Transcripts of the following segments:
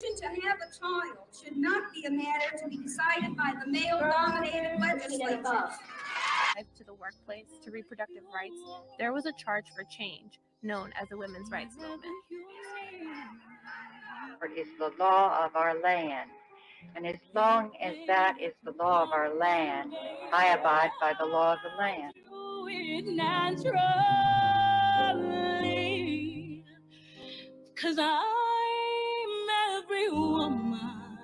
To have a child should not be a matter to be decided by the male-dominated legislature. To the workplace to reproductive rights, there was a charge for change known as the women's rights movement. Is the law of our land. And as long as that is the law of our land, I abide by the law of the land. Naturally, 'cause I'm every woman.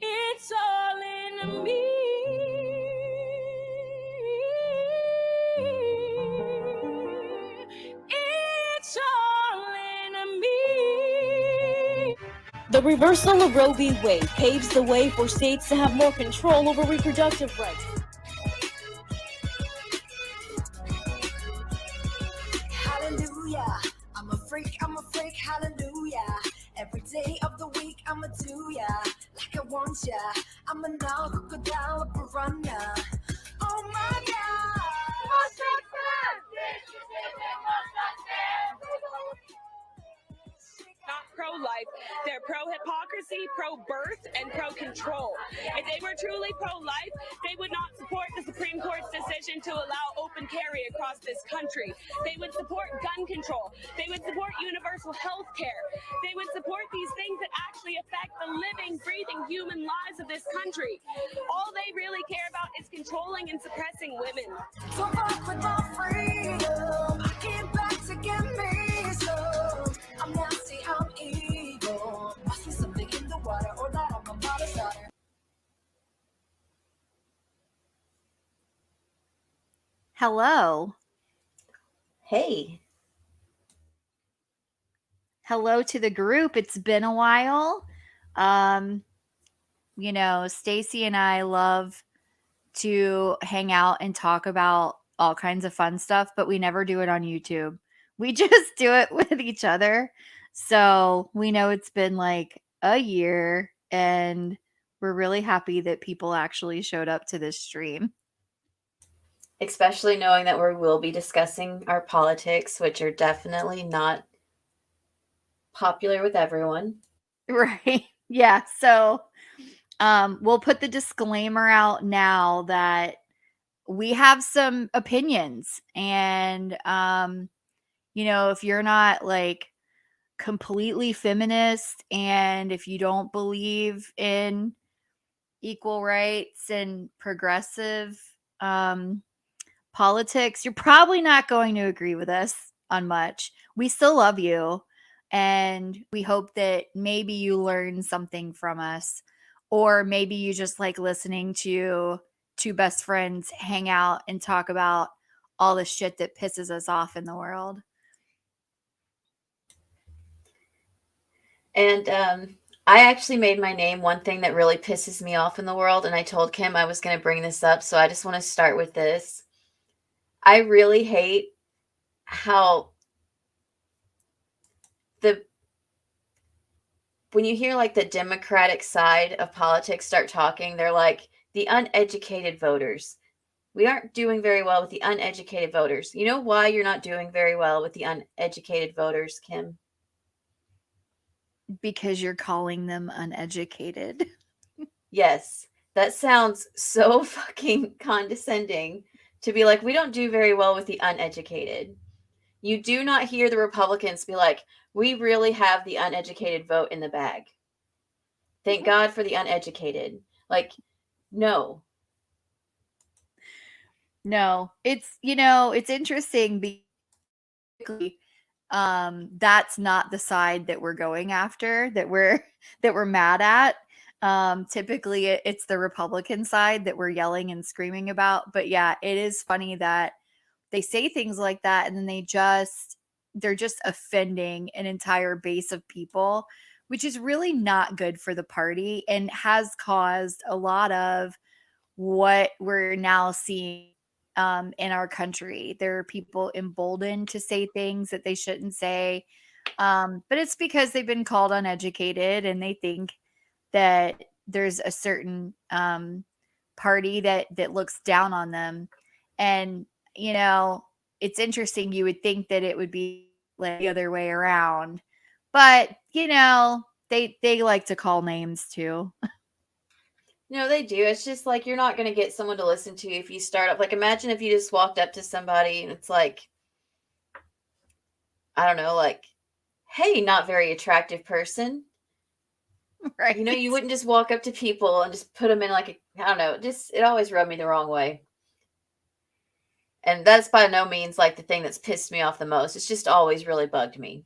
It's all in me. It's all in me. The reversal of Roe v. Wade paves the way for states to have more control over reproductive rights. Hallelujah. I'm a freak, hallelujah. Every day of the week, I'ma do ya like I want ya. I'm a now crocodile, a piranha. Oh my God. Not pro-life, they're pro-hypocrisy, pro-birth, and pro-control. If they were truly pro-life, they would not support the Supreme Court's decision to allow open carry across this country. They would support gun control. They would support universal health care. They would support these things that actually affect the living, breathing human lives of this country. All they really care about is controlling and suppressing women. So fuck with my freedom. I came back to get me some. I'm nasty, I'm evil. Must be something in the water or that I'm a mother's daughter. Hello. Hey. Hello to the group. It's been a while. Stacy and I love to hang out and talk about all kinds of fun stuff, but we never do it on YouTube. We just do it with each other. So we know it's been like a year, and we're really happy that people actually showed up to this stream. Especially knowing that we will be discussing our politics, which are definitely not popular with everyone. Right. Yeah. So we'll put the disclaimer out now that we have some opinions, and if you're not like completely feminist, and if you don't believe in equal rights and progressive politics, you're probably not going to agree with us on much. We still love you, and we hope that maybe you learn something from us, or maybe you just like listening to two best friends hang out and talk about all the shit that pisses us off in the world. And I actually made my name one thing that really pisses me off in the world, and I told Kim I was going to bring this up, so I just want to start with this. I really hate how when you hear like the Democratic side of politics start talking, they're like, the uneducated voters. We aren't doing very well with the uneducated voters. You know why you're not doing very well with the uneducated voters, Kim? Because you're calling them uneducated. Yes, that sounds so fucking condescending to be like, we don't do very well with the uneducated. You do not hear the Republicans be like, we really have the uneducated vote in the bag. Thank God for the uneducated. Like, no. No, it's interesting because that's not the side that we're going after, that we're mad at. Typically it's the Republican side that we're yelling and screaming about. But yeah, it is funny that they say things like that, and then they're just offending an entire base of people, which is really not good for the party and has caused a lot of what we're now seeing in our country. There are people emboldened to say things that they shouldn't say. But it's because they've been called uneducated, and they think that there's a certain party that looks down on them. And, it's interesting. You would think that it would be like the other way around, but you know, they like to call names too. No, they do. It's just like you're not going to get someone to listen to you if you start up. Like, imagine if you just walked up to somebody and it's like, I don't know, like, hey, not very attractive person. Right. You know, you wouldn't just walk up to people and just put them in like I don't know, just it always rubbed me the wrong way. And that's by no means like the thing that's pissed me off the most. It's just always really bugged me.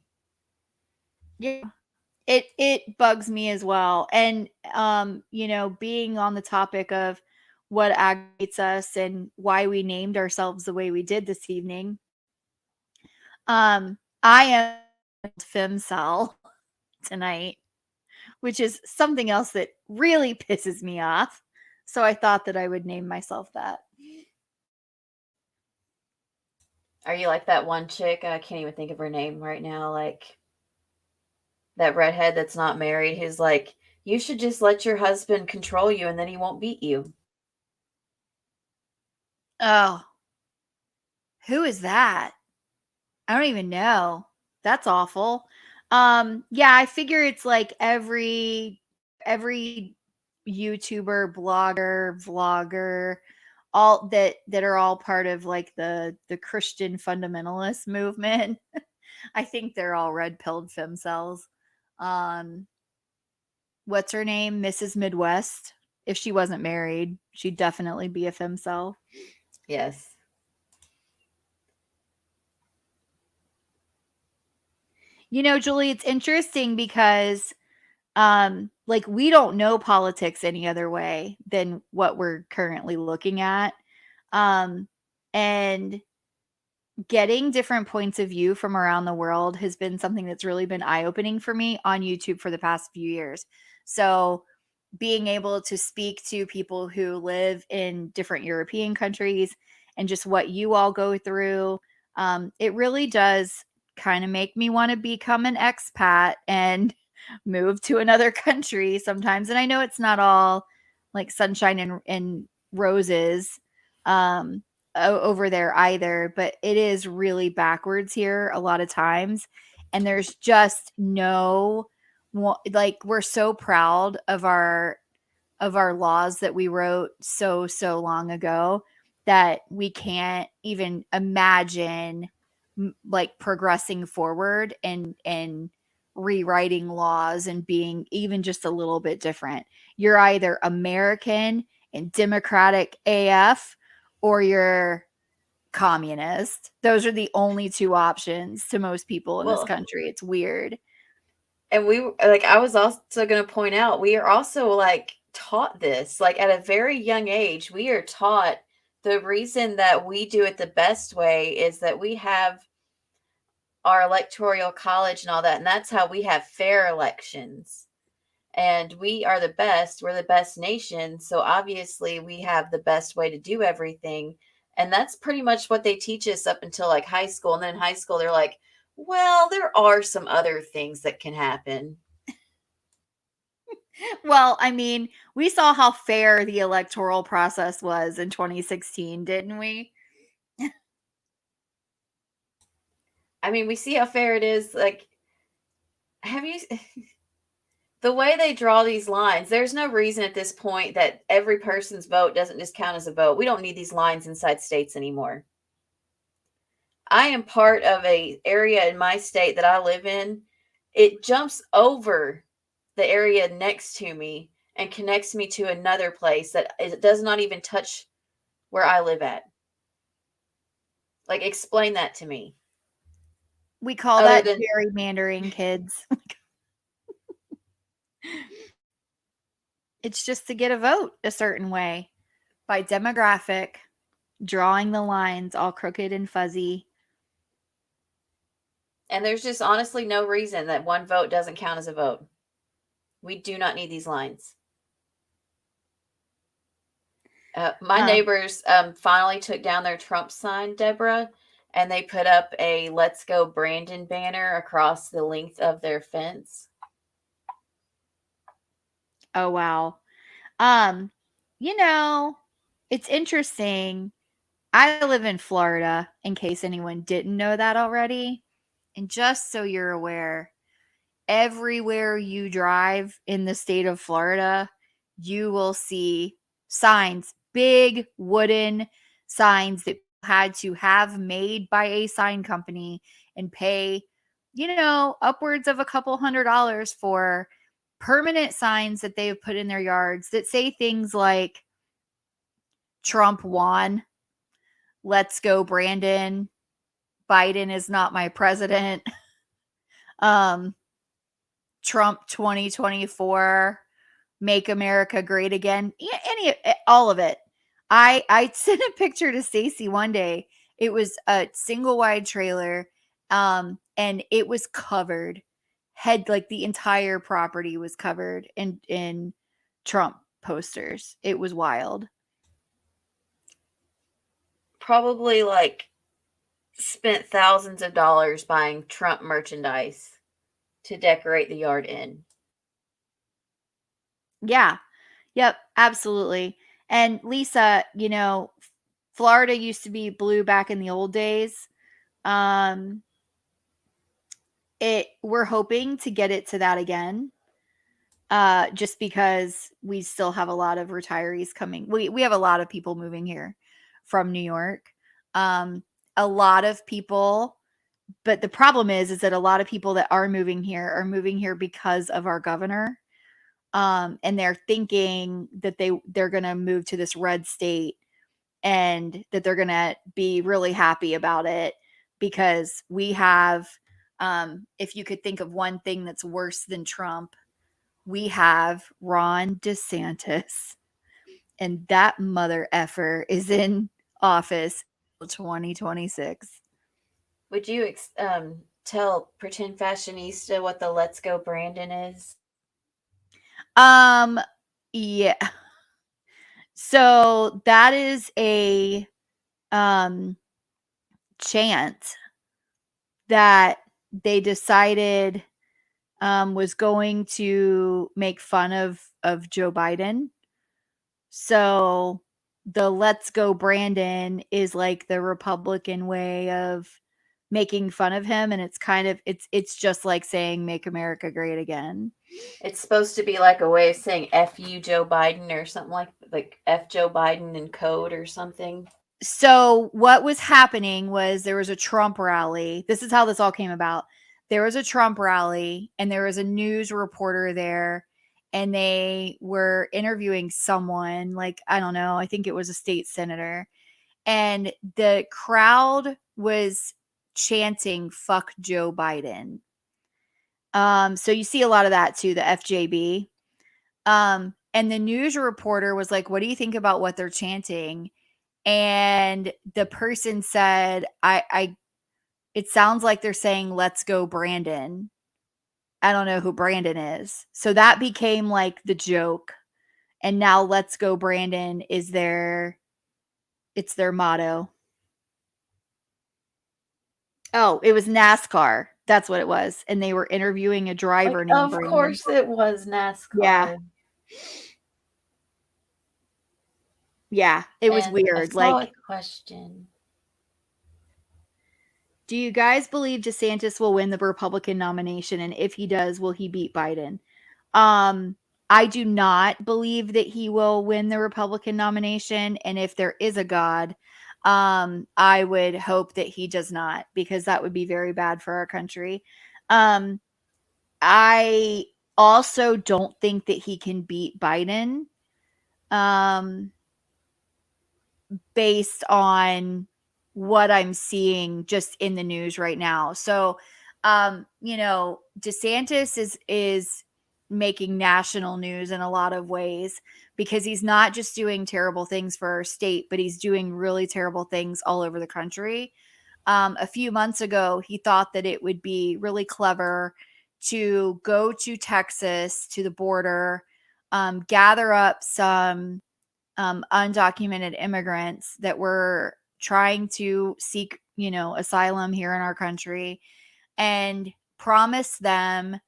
Yeah. It bugs me as well. And you know, being on the topic of what aggravates us and why we named ourselves the way we did this evening. I am femcel tonight, which is something else that really pisses me off. So I thought that I would name myself that. Are you like that one chick? I can't even think of her name right now. Like that redhead that's not married who's like, you should just let your husband control you and then he won't beat you. Oh, who is that? I don't even know. That's awful. Yeah, I figure it's like every YouTuber, blogger, vlogger, all that are all part of like the Christian fundamentalist movement. I think they're all red-pilled femcells. What's her name? Mrs. Midwest. If she wasn't married, she'd definitely be a femcel. Yes. You know, Julie, it's interesting because like we don't know politics any other way than what we're currently looking at. And getting different points of view from around the world has been something that's really been eye-opening for me on YouTube for the past few years. So being able to speak to people who live in different European countries and just what you all go through, it really does kind of make me want to become an expat and move to another country sometimes. And I know it's not all like sunshine and roses over there either, but it is really backwards here a lot of times. And there's just no, like, we're so proud of our laws that we wrote so long ago that we can't even imagine like progressing forward and rewriting laws and being even just a little bit different. You're either American and democratic AF or you're communist. Those are the only two options to most people in this country. It's weird. And I was also going to point out, we are also like taught this, like at a very young age, we are taught the reason that we do it the best way is that we have our electoral college and all that. And that's how we have fair elections. And we are the best. We're the best nation. So obviously we have the best way to do everything. And that's pretty much what they teach us up until like high school. And then in high school, they're like, well, there are some other things that can happen. Well, I mean, we saw how fair the electoral process was in 2016, didn't we? I mean, we see how fair it is. Like, the way they draw these lines, there's no reason at this point that every person's vote doesn't just count as a vote. We don't need these lines inside states anymore. I am part of a area in my state that I live in. It jumps over the area next to me and connects me to another place that it does not even touch where I live at. Like, explain that to me. We call that gerrymandering, kids. It's just to get a vote a certain way by demographic, drawing the lines all crooked and fuzzy. And there's just honestly no reason that one vote doesn't count as a vote. We do not need these lines. My neighbors finally took down their Trump sign, Deborah, and they put up a Let's Go Brandon banner across the length of their fence. Oh, wow. You know, it's interesting. I live in Florida, in case anyone didn't know that already. And just so you're aware, everywhere you drive in the state of Florida, you will see signs, big wooden signs that had to have made by a sign company and pay, upwards of a couple $100 for permanent signs that they have put in their yards that say things like Trump won, let's go Brandon, Biden is not my president, Trump 2024, make America great again, all of it. I sent a picture to Stacy one day. It was a single wide trailer, and it was covered. Like the entire property was covered in Trump posters. It was wild. Probably like spent thousands of dollars buying Trump merchandise to decorate the yard in. Yeah. Yep, absolutely. And Lisa, Florida used to be blue back in the old days. We're hoping to get it to that again. Just because we still have a lot of retirees coming. We have a lot of people moving here from New York. A lot of people, but the problem is that a lot of people that are moving here because of our governor. And they're thinking that they're going to move to this red state and that they're going to be really happy about it because we have, if you could think of one thing that's worse than Trump, we have Ron DeSantis, and that mother effer is in office 2026. Would you tell Pretend Fashionista what the Let's Go Brandon is? Yeah. So that is a chant that they decided was going to make fun of Joe Biden. So the Let's Go Brandon is like the Republican way of making fun of him, and it's just like saying make America great again. It's supposed to be like a way of saying F you Joe Biden or something like F Joe Biden in code or something. So what was happening was there was a Trump rally. This is how this all came about. There was a Trump rally and there was a news reporter there and they were interviewing someone, like, I don't know, I think it was a state senator. And the crowd was chanting fuck Joe Biden. So you see a lot of that too, the FJB. And the news reporter was like, what do you think about what they're chanting? And the person said, it sounds like they're saying, let's go Brandon. I don't know who Brandon is. So that became like the joke. And now let's go Brandon is their motto. Oh, it was NASCAR. That's what it was. And they were interviewing a driver named Brandon. Of course it was NASCAR. Yeah. Yeah, it was weird. A solid question. Do you guys believe DeSantis will win the Republican nomination? And if he does, will he beat Biden? I do not believe that he will win the Republican nomination. And if there is a God, I would hope that he does not, because that would be very bad for our country. I also don't think that he can beat Biden, based on what I'm seeing just in the news right now. So, DeSantis is making national news in a lot of ways because he's not just doing terrible things for our state, but he's doing really terrible things all over the country. A few months ago, he thought that it would be really clever to go to Texas, to the border, gather up some undocumented immigrants that were trying to seek, asylum here in our country, and promise them,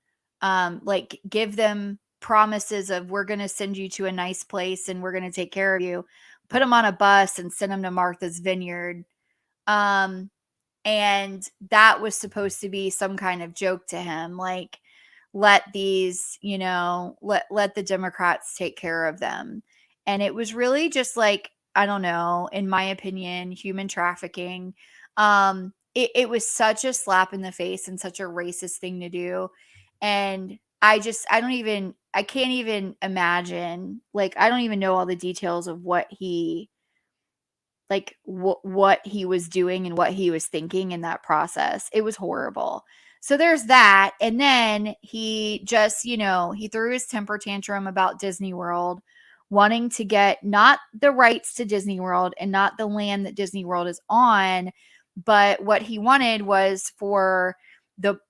give them promises of, we're going to send you to a nice place and we're going to take care of you, put them on a bus and send them to Martha's Vineyard. And that was supposed to be some kind of joke to him. Like, let these, let the Democrats take care of them. And it was really just like, I don't know, in my opinion, human trafficking. It was such a slap in the face and such a racist thing to do. And I can't even imagine, like, I don't even know all the details of what he was doing and what he was thinking in that process. It was horrible. So there's that. And then he just, he threw his temper tantrum about Disney World, wanting to get not the rights to Disney World and not the land that Disney World is on, but what he wanted was for the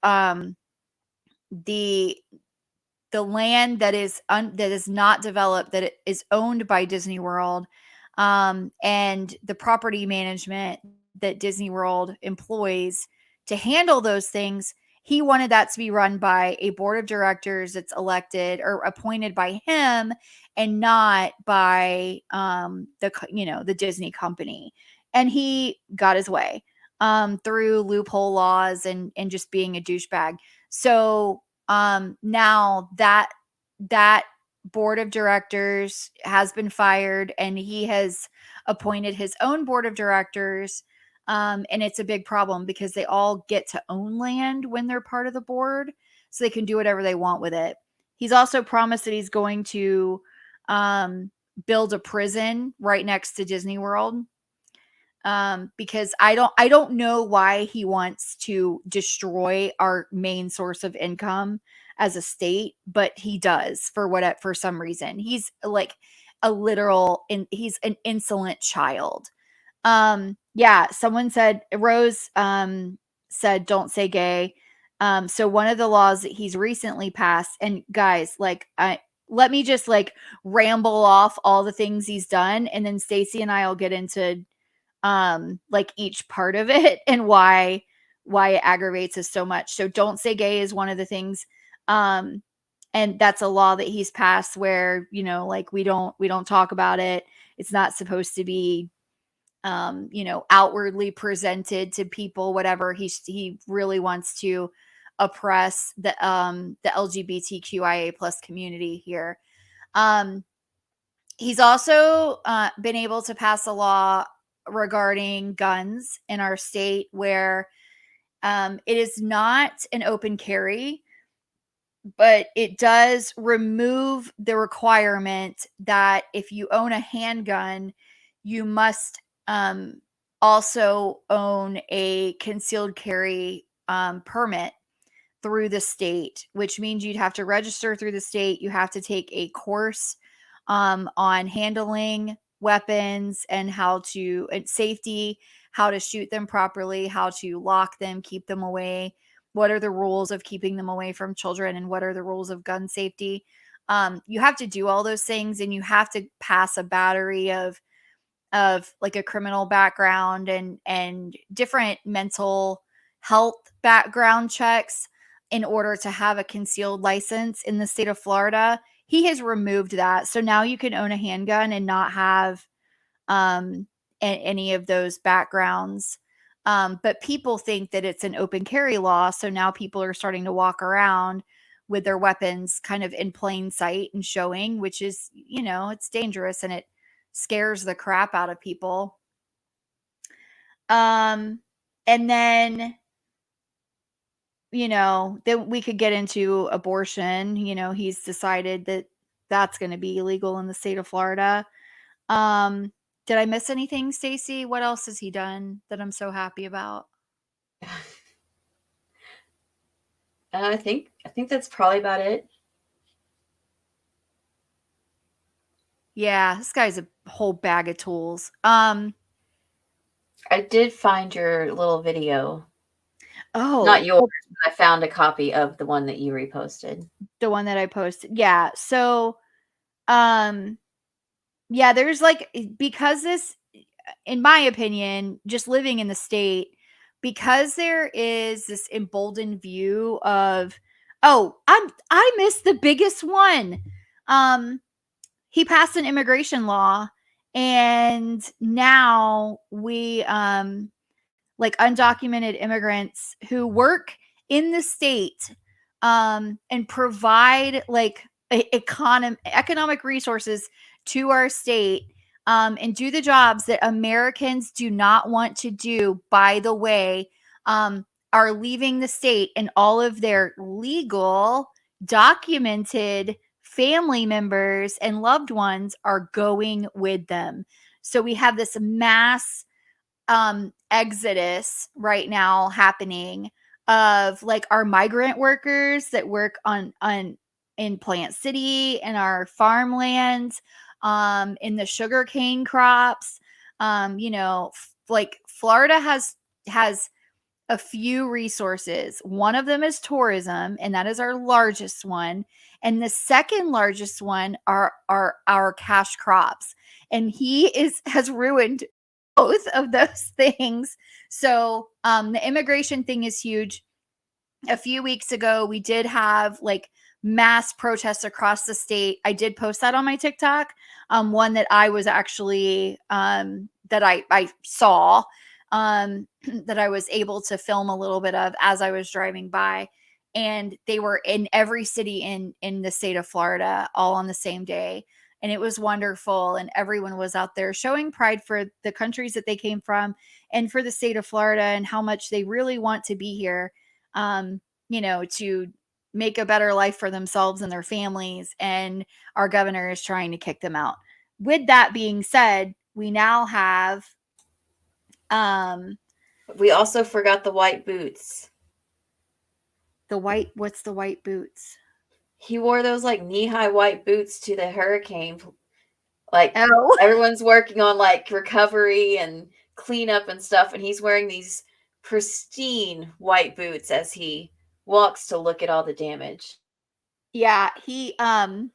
land that is not developed, that is owned by Disney World, and the property management that Disney World employs to handle those things. He wanted that to be run by a board of directors that's elected or appointed by him, and not by the Disney company. And he got his way through loophole laws and just being a douchebag. So now that board of directors has been fired, and he has appointed his own board of directors. And it's a big problem because they all get to own land when they're part of the board, so they can do whatever they want with it. He's also promised that he's going to build a prison right next to Disney World. Because I don't know why he wants to destroy our main source of income as a state, but he does for some reason. He's like he's an insolent child. Yeah, someone said, Rose said, don't say gay. So one of the laws that he's recently passed, and guys, let me just ramble off all the things he's done, and then Stacy and I will get into each part of it and why it aggravates us so much. So don't say gay is one of the things. And that's a law that he's passed where, we don't talk about it. It's not supposed to be, outwardly presented to people, whatever. He really wants to oppress the LGBTQIA plus community here. He's also been able to pass a law regarding guns in our state where it is not an open carry, but it does remove the requirement that if you own a handgun, you must also own a concealed carry permit through the state, which means you'd have to register through the state. You have to take a course on handling weapons and safety, how to shoot them properly, how to lock them, keep them away. What are the rules of keeping them away from children, and what are the rules of gun safety? You have to do all those things, and you have to pass a battery of like a criminal background and different mental health background checks in order to have a concealed license in the state of Florida. He has removed that. So now you can own a handgun and not have any of those backgrounds. But people think that it's an open carry law. So now people are starting to walk around with their weapons kind of in plain sight and showing, which is, it's dangerous and it scares the crap out of people. And then, then we could get into abortion. He's decided that that's going to be illegal in the state of Florida. Did I miss anything, Stacy? What else has he done that I'm so happy about? I think that's probably about it. Yeah, this guy's a whole bag of tools. I did find your little video. Oh, not yours. I found a copy of the one that you reposted. The one that I posted. Yeah. So, yeah, there's because this, in my opinion, just living in the state, because there is this emboldened view of, I missed the biggest one. He passed an immigration law, and now we undocumented immigrants who work in the state and provide like economic resources to our state, and do the jobs that Americans do not want to do, by the way, are leaving the state, and all of their legal, documented family members and loved ones are going with them. So we have this mass exodus right now happening of like our migrant workers that work on in Plant City and our farmlands, in the sugarcane crops. Like Florida has a few resources. One of them is tourism, and that is our largest one. And the second largest one are our cash crops. And has ruined both of those things. So the immigration thing is huge. A few weeks ago, we did have like mass protests across the state. I did post that on my TikTok. One that I was actually that I saw, that I was able to film a little bit of as I was driving by. And they were in every city in the state of Florida, all on the same day. And it was wonderful. And everyone was out there showing pride for the countries that they came from and for the state of Florida and how much they really want to be here, to make a better life for themselves and their families. And our governor is trying to kick them out. With that being said, we now have we also forgot the white boots. What's the white boots? He wore those like knee-high white boots to the hurricane. Like everyone's working on like recovery and cleanup and stuff, and he's wearing these pristine white boots as he walks to look at all the damage. Yeah, I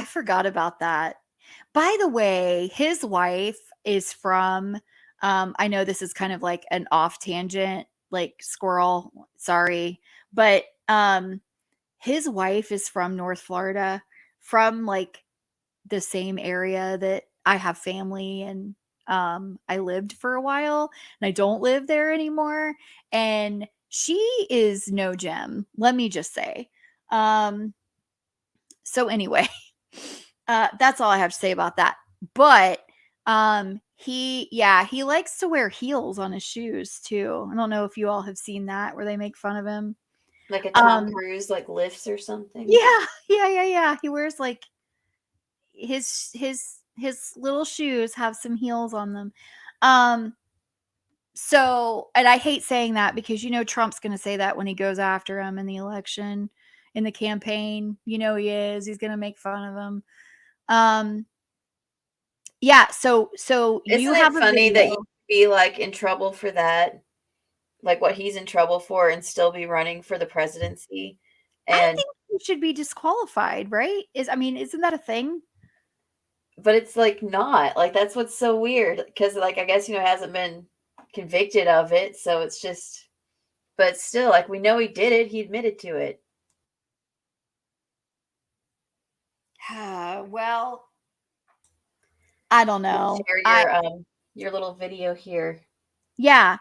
forgot about that. By the way, his wife is from I know this is kind of like an off tangent, like squirrel, sorry, but his wife is from North Florida, from like the same area that I have family, and I lived for a while, and I don't live there anymore. And she is no gem, let me just say. So anyway, that's all I have to say about that. But he likes to wear heels on his shoes too. I don't know if you all have seen that, where they make fun of him. Like a Tom Cruise, like lifts or something. Yeah. He wears like his little shoes have some heels on them. So, and I hate saying that because Trump's going to say that when he goes after him in the election, in the campaign. He is. He's going to make fun of him. Yeah. So isn't you it have funny that you be like in trouble for that? Like what he's in trouble for, and still be running for the presidency. And I think he should be disqualified, right? Isn't that a thing? But it's like not. Like that's what's so weird, because like I guess hasn't been convicted of it, so it's just. But still, like we know he did it. He admitted to it. Well, I don't know. Share your little video here. Yeah.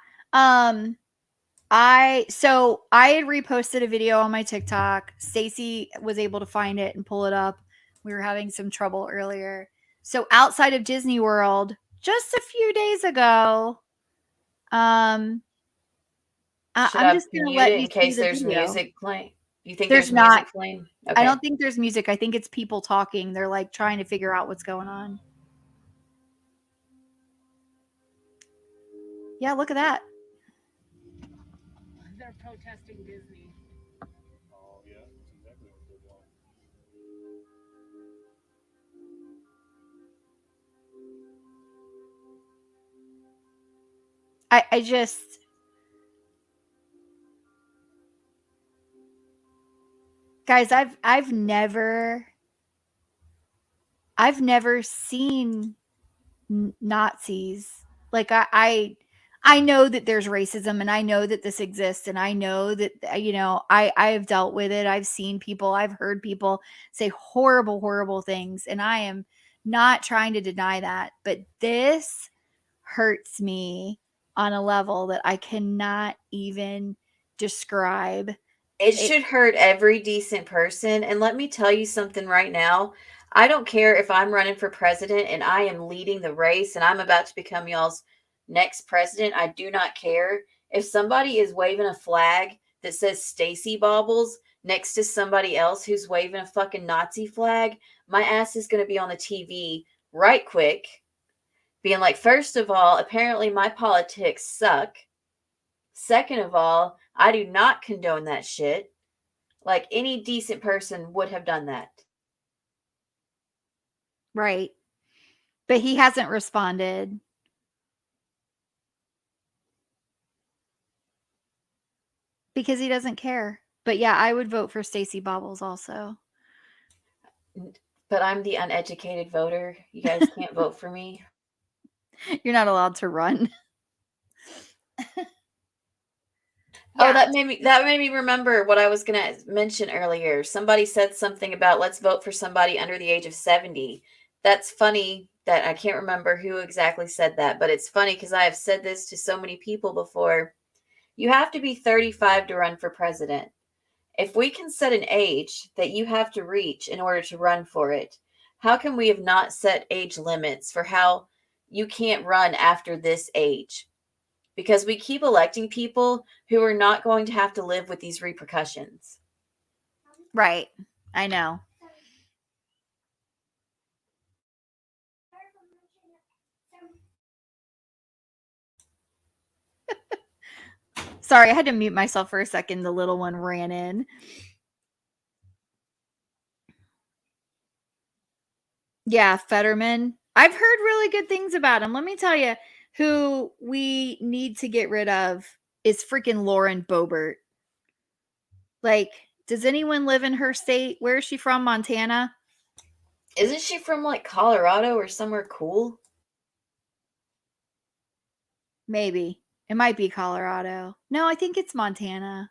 I had reposted a video on my TikTok. Stacy was able to find it and pull it up. We were having some trouble earlier. So outside of Disney World, just a few days ago, I'm just gonna let you in case see the there's video. music playing. You think there's not music playing? Okay. I don't think there's music. I think it's people talking. They're like trying to figure out what's going on. Yeah, look at that. They're protesting Disney. Oh, yeah. That's exactly what they're doing. I just... Guys, I've never seen Nazis. Like I know that there's racism, and I know that this exists, and I know that I have dealt with it. I've seen people, I've heard people say horrible things, and I am not trying to deny that, but this hurts me on a level that I cannot even describe. It should hurt every decent person. And let me tell you something right now. I don't care if I'm running for president and I am leading the race and I'm about to become y'all's next president. I do not care. If somebody is waving a flag that says Stacy Bobbles next to somebody else who's waving a fucking Nazi flag, my ass is going to be on the TV right quick, being like, first of all, apparently my politics suck. Second of all, I do not condone that shit. Like, any decent person would have done that. Right. But he hasn't responded. Because he doesn't care. But yeah, I would vote for Stacy Bobbles also. But I'm the uneducated voter. You guys can't vote for me. You're not allowed to run. Oh, that made me remember what I was gonna mention earlier. Somebody said something about let's vote for somebody under the age of 70. That's funny that I can't remember who exactly said that, but it's funny because I have said this to so many people before. You have to be 35 to run for president. If we can set an age that you have to reach in order to run for it, how can we have not set age limits for how you can't run after this age? Because we keep electing people who are not going to have to live with these repercussions. Right. I know. Sorry, I had to mute myself for a second. The little one ran in. Yeah, Fetterman. I've heard really good things about him. Let me tell you, who we need to get rid of is freaking Lauren Boebert. Like, does anyone live in her state? Where is she from? Montana? Isn't she from like Colorado or somewhere cool? Maybe. It might be Colorado. No, I think it's Montana.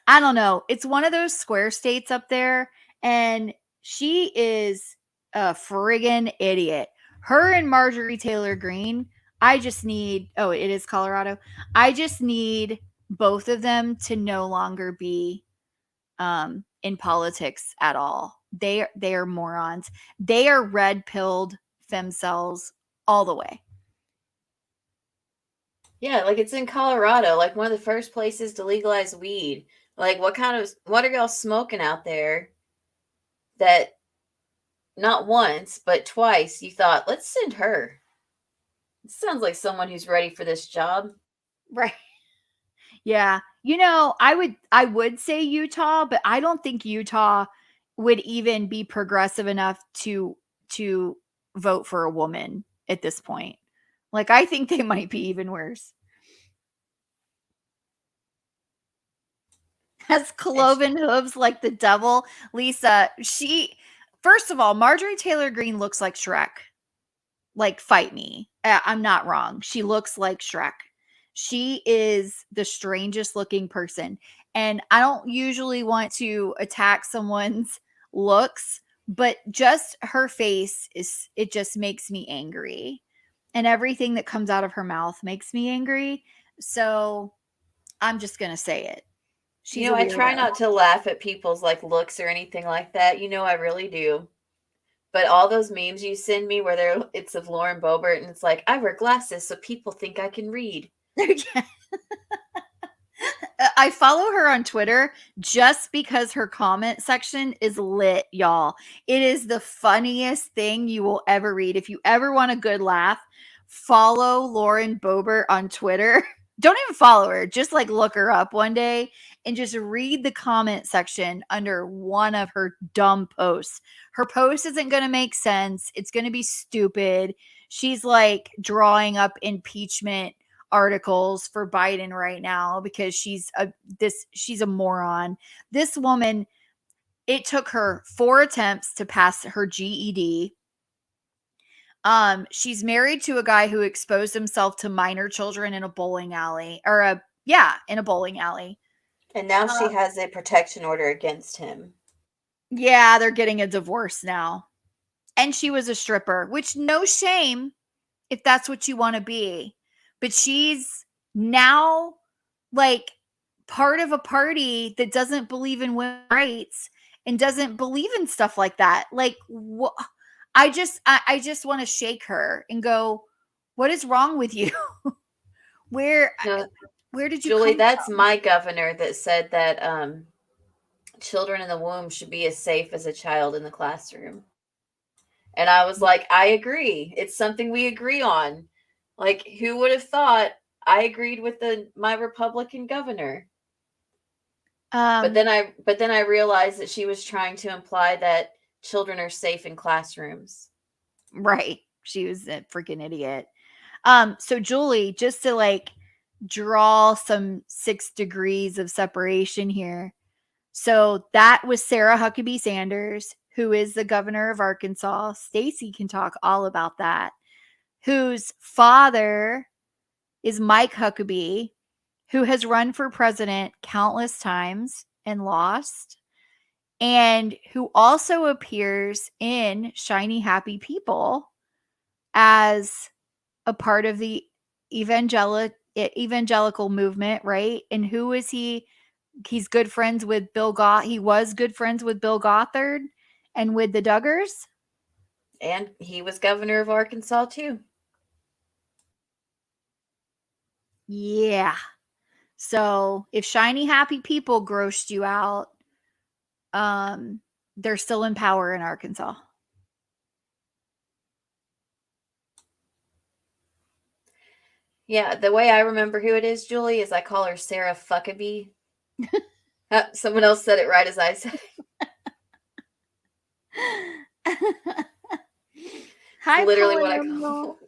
I don't know. It's one of those square states up there, and she is a friggin' idiot. Her and Marjorie Taylor Greene, I just need, oh, it is Colorado. I just need both of them to no longer be in politics at all. They are morons. They are red-pilled femcells all the way. Yeah, like it's in Colorado, like one of the first places to legalize weed. Like what are y'all smoking out there that not once, but twice you thought, let's send her. It sounds like someone who's ready for this job. Right. Yeah. You know, I would say Utah, but I don't think Utah would even be progressive enough to vote for a woman at this point. Like, I think they might be even worse. Has cloven hooves like the devil. Lisa, first of all, Marjorie Taylor Greene looks like Shrek. Like, fight me. I'm not wrong. She looks like Shrek. She is the strangest looking person. And I don't usually want to attack someone's looks, but just her face it just makes me angry. And everything that comes out of her mouth makes me angry. So I'm just going to say it. I try not to laugh at people's like looks or anything like that. I really do. But all those memes you send me where it's of Lauren Boebert and it's like, I wear glasses so people think I can read. I follow her on Twitter just because her comment section is lit, y'all. It is the funniest thing you will ever read. If you ever want a good laugh, follow Lauren Boebert on Twitter. Don't even follow her. Just like look her up one day and just read the comment section under one of her dumb posts. Her post isn't going to make sense. It's going to be stupid. She's like drawing up impeachment articles for Biden right now because she's a moron. This woman, it took her 4 attempts to pass her GED. She's married to a guy who exposed himself to minor children in a bowling alley in a bowling alley. And now she has a protection order against him. Yeah, they're getting a divorce now. And she was a stripper, which no shame if that's what you want to be. But she's now like part of a party that doesn't believe in women's rights and doesn't believe in stuff like that. Like, what? I just want to shake her and go, what is wrong with you? where No, did you Julie, come that's from? my governor that said that children in the womb should be as safe as a child in the classroom. And I was like, I agree. It's something we agree on. Like, who would have thought I agreed with my Republican governor? But then I realized that she was trying to imply that children are safe in classrooms. Right. She was a freaking idiot. So Julie, just to like draw some 6 degrees of separation here. So that was Sarah Huckabee Sanders, who is the governor of Arkansas. Stacy can talk all about that. Whose father is Mike Huckabee, who has run for president countless times and lost, and who also appears in Shiny Happy People as a part of the evangelical movement, right? And who is he? He's good friends with he was good friends with Bill Gothard and with the Duggars. And he was governor of Arkansas too. Yeah. So if Shiny Happy People grossed you out, they're still in power in Arkansas. Yeah, the way I remember who it is, Julie, is I call her Sarah Fuckabee. Someone else said it right as I said it. Hi, literally what I call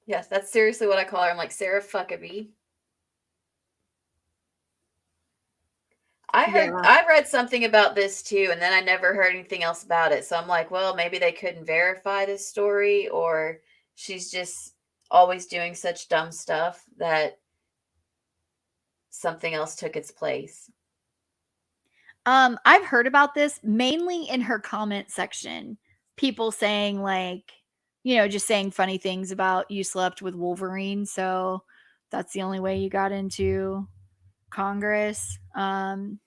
Yes, that's seriously what I call her. I'm like, Sarah Fuckabee. I read something about this too, and then I never heard anything else about it. So I'm like, well, maybe they couldn't verify this story, or she's just always doing such dumb stuff that something else took its place. I've heard about this mainly in her comment section. People saying like, just saying funny things about you slept with Wolverine, so that's the only way you got into Congress. Or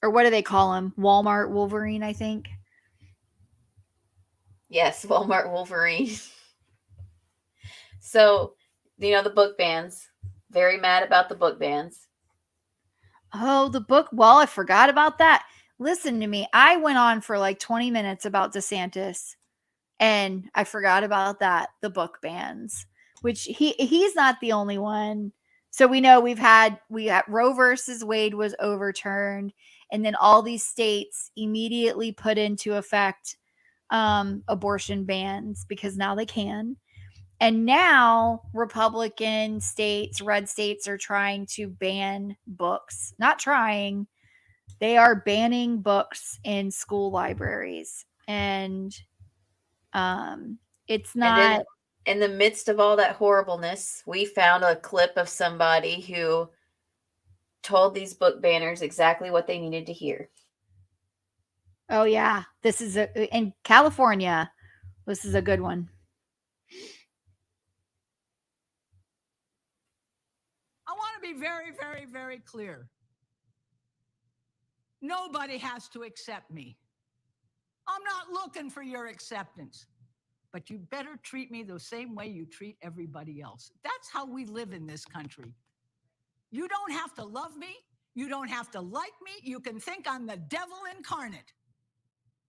what do they call him? Walmart Wolverine, I think. Yes, Walmart Wolverine. So, the book bans. Very mad about the book bans. Oh, the book. Well, I forgot about that. Listen to me. I went on for like 20 minutes about DeSantis, and I forgot about that. The book bans, which he's not the only one. So we know we had Roe versus Wade was overturned, and then all these states immediately put into effect abortion bans because now they can. And now Republican states, red states are trying to ban books. Not trying, they are banning books in school libraries. And it's not. And then in the midst of all that horribleness, we found a clip of somebody who told these book banners exactly what they needed to hear. Oh, yeah. This is in California. This is a good one. I want to be very, very, very clear. Nobody has to accept me. I'm not looking for your acceptance, but you better treat me the same way you treat everybody else. That's how we live in this country. You don't have to love me. You don't have to like me. You can think I'm the devil incarnate,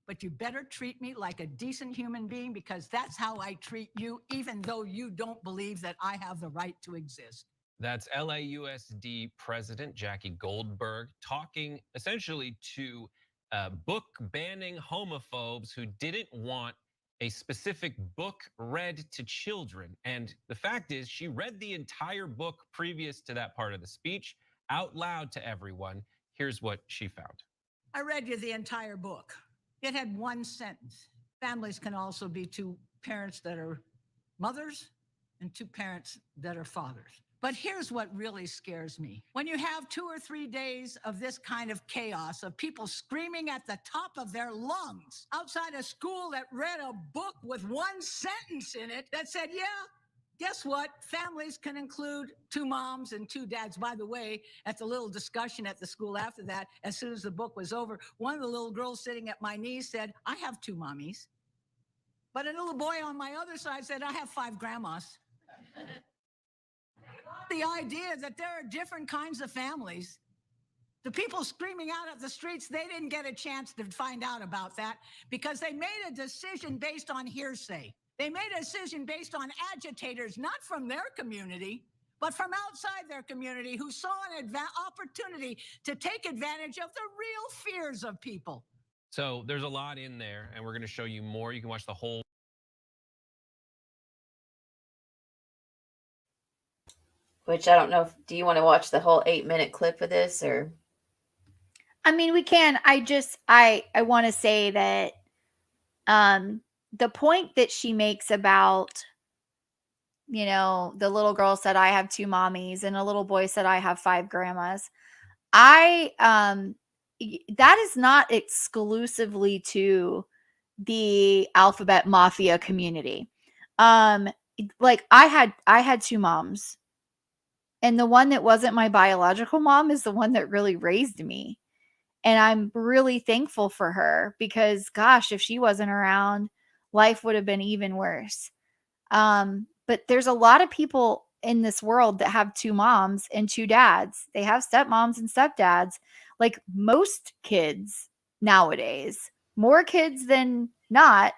but you better treat me like a decent human being, because that's how I treat you, even though you don't believe that I have the right to exist. That's LAUSD President Jackie Goldberg talking essentially to book banning homophobes who didn't want a specific book read to children. And the fact is, she read the entire book previous to that part of the speech out loud to everyone. Here's what she found. I read you the entire book. It had one sentence. Families can also be two parents that are mothers and two parents that are fathers. But here's what really scares me. When you have 2 or 3 days of this kind of chaos, of people screaming at the top of their lungs outside a school that read a book with one sentence in it that said, yeah, guess what? Families can include 2 moms and 2 dads. By the way, at the little discussion at the school after that, as soon as the book was over, one of the little girls sitting at my knee said, I have 2 mommies. But a little boy on my other side said, I have 5 grandmas. The idea that there are different kinds of families. The people screaming out at the streets, they didn't get a chance to find out about that because they made a decision based on hearsay. They made a decision based on agitators, not from their community, but from outside their community who saw an opportunity to take advantage of the real fears of people. So there's a lot in there, and we're going to show you more. You can watch the whole. Which I don't know if, do you want to watch the whole 8-minute clip of this, or? I mean, we can. I want to say that the point that she makes about, you know, the little girl said, I have 2 mommies, and a little boy said, I have 5 grandmas. That is not exclusively to the alphabet mafia community. Like I had 2 moms. And the one that wasn't my biological mom is the one that really raised me. And I'm really thankful for her because, gosh, if she wasn't around, life would have been even worse. But there's a lot of people in this world that have 2 moms and 2 dads. They have stepmoms and stepdads, like most kids nowadays. More kids than not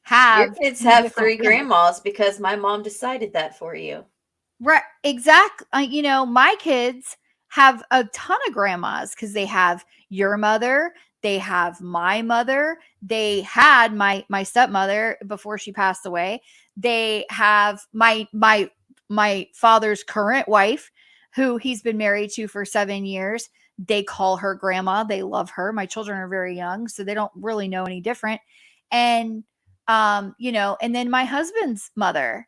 have. Your kids have 3 grandmas because my mom decided that for you. Right, exactly. You know, my kids have a ton of grandmas because they have your mother, they have my mother, they had my stepmother before she passed away. They have my father's current wife, who he's been married to for 7 years. They call her grandma. They love her. My children are very young, so they don't really know any different. And you know, and then my husband's mother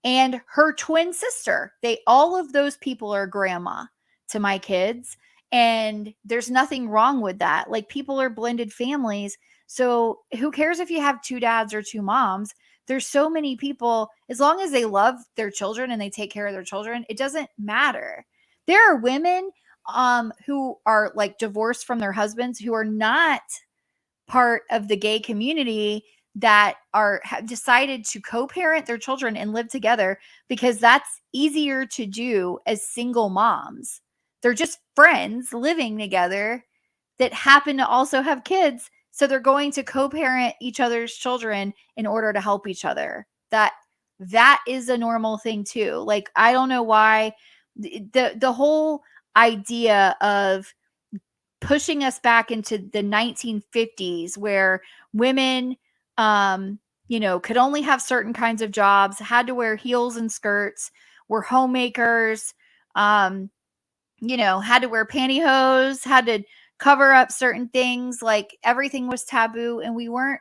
and her twin sister. All of those people are grandma to my kids. And there's nothing wrong with that. Like, people are blended families. So who cares if you have 2 dads or 2 moms? There's so many people, as long as they love their children and they take care of their children, it doesn't matter. There are women who are like divorced from their husbands who are not part of the gay community that have decided to co-parent their children and live together because that's easier to do as single moms. They're just friends living together that happen to also have kids, so they're going to co-parent each other's children in order to help each other. That is a normal thing too. Like, I don't know why the whole idea of pushing us back into the 1950s where women you know, could only have certain kinds of jobs, had to wear heels and skirts, were homemakers, you know, had to wear pantyhose, had to cover up certain things, like everything was taboo, and we weren't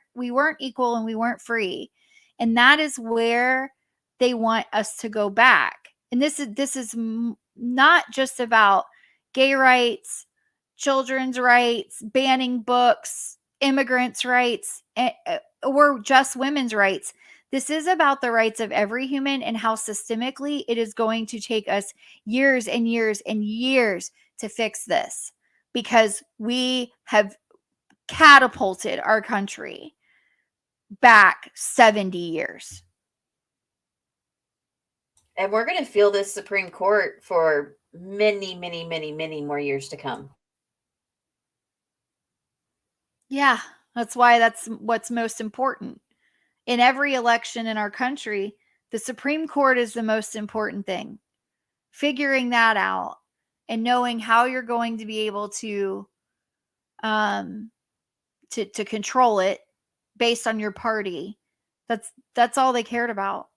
equal and we weren't free. And that is where they want us to go back. And this is not just about gay rights, children's rights, banning books, immigrants' rights, or just women's rights. This is about the rights of every human and how systemically it is going to take us years and years and years to fix this, because we have catapulted our country back 70 years. And we're going to feel this Supreme Court for many, many, many, many more years to come. Yeah, that's why that's what's most important. In every election in our country, the Supreme Court is the most important thing. Figuring that out and knowing how you're going to be able to control it based on your party. That's all they cared about.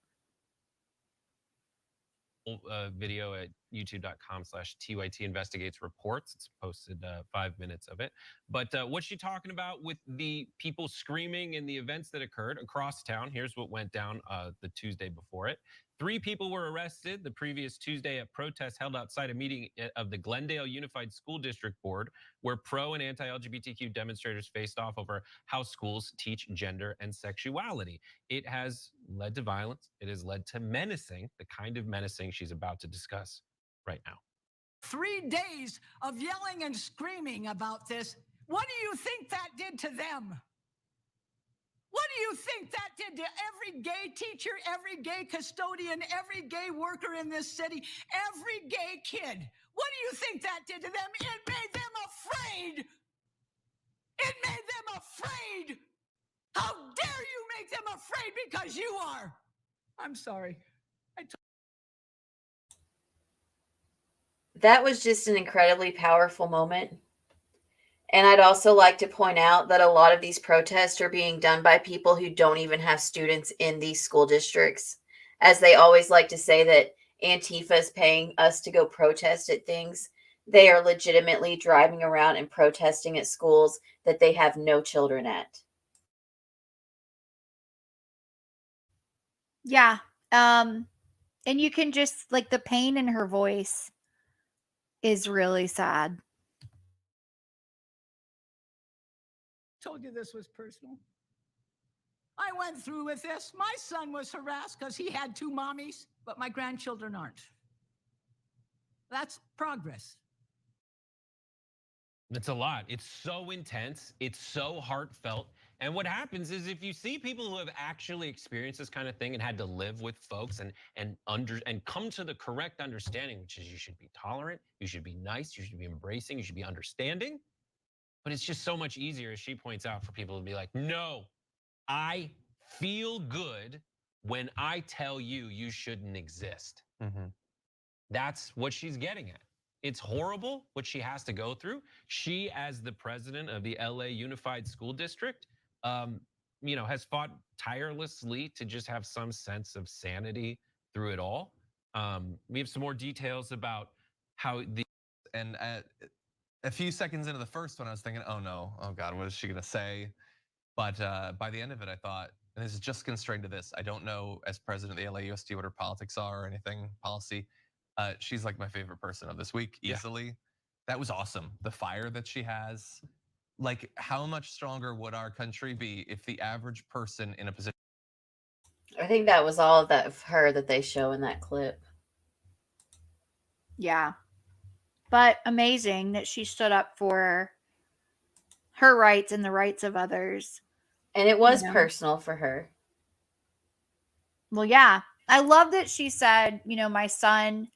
Video at youtube.com/TYT investigates reports. It's posted 5 minutes of it. But what's she talking about with the people screaming and the events that occurred across town? Here's what went down the Tuesday before it. 3 people were arrested the previous Tuesday at protests held outside a meeting of the Glendale Unified School District Board, where pro and anti-LGBTQ demonstrators faced off over how schools teach gender and sexuality. It has led to violence. It has led to menacing, the kind of menacing she's about to discuss right now. 3 days of yelling and screaming about this. What do you think that did to them? What do you think that did to every gay teacher, every gay custodian, every gay worker in this city, every gay kid? What do you think that did to them? It made them afraid. It made them afraid. How dare you make them afraid because you are? I'm sorry. That was just an incredibly powerful moment. And I'd also like to point out that a lot of these protests are being done by people who don't even have students in these school districts. As they always like to say that Antifa is paying us to go protest at things. They are legitimately driving around and protesting at schools that they have no children at. Yeah. And you can just, like, the pain in her voice is really sad. Told you this was personal. I went through with this. My son was harassed because he had 2 mommies, but my grandchildren aren't. That's progress. It's a lot. It's so intense. It's so heartfelt. And what happens is if you see people who have actually experienced this kind of thing and had to live with folks and come to the correct understanding, which is you should be tolerant, you should be nice, you should be embracing, you should be understanding. But it's just so much easier, as she points out, for people to be like, no, I feel good when I tell you you shouldn't exist. That's what she's getting at. It's horrible what she has to go through. She, as the president of the LA Unified School District, has fought tirelessly to just have some sense of sanity through it all. We have some more details about how and a few seconds into the first one, I was thinking, oh no, oh God, what is she gonna say? But by the end of it, I thought, and this is just constrained to this, I don't know as president of the LAUSD what her politics are or anything, policy. She's like my favorite person of this week, easily. Yeah. That was awesome. The fire that she has. Like, how much stronger would our country be if the average person in a position? I think that was all of her that they show in that clip. Yeah. But amazing that she stood up for her rights and the rights of others. And it was personal for her. Well, yeah. I love that she said, my son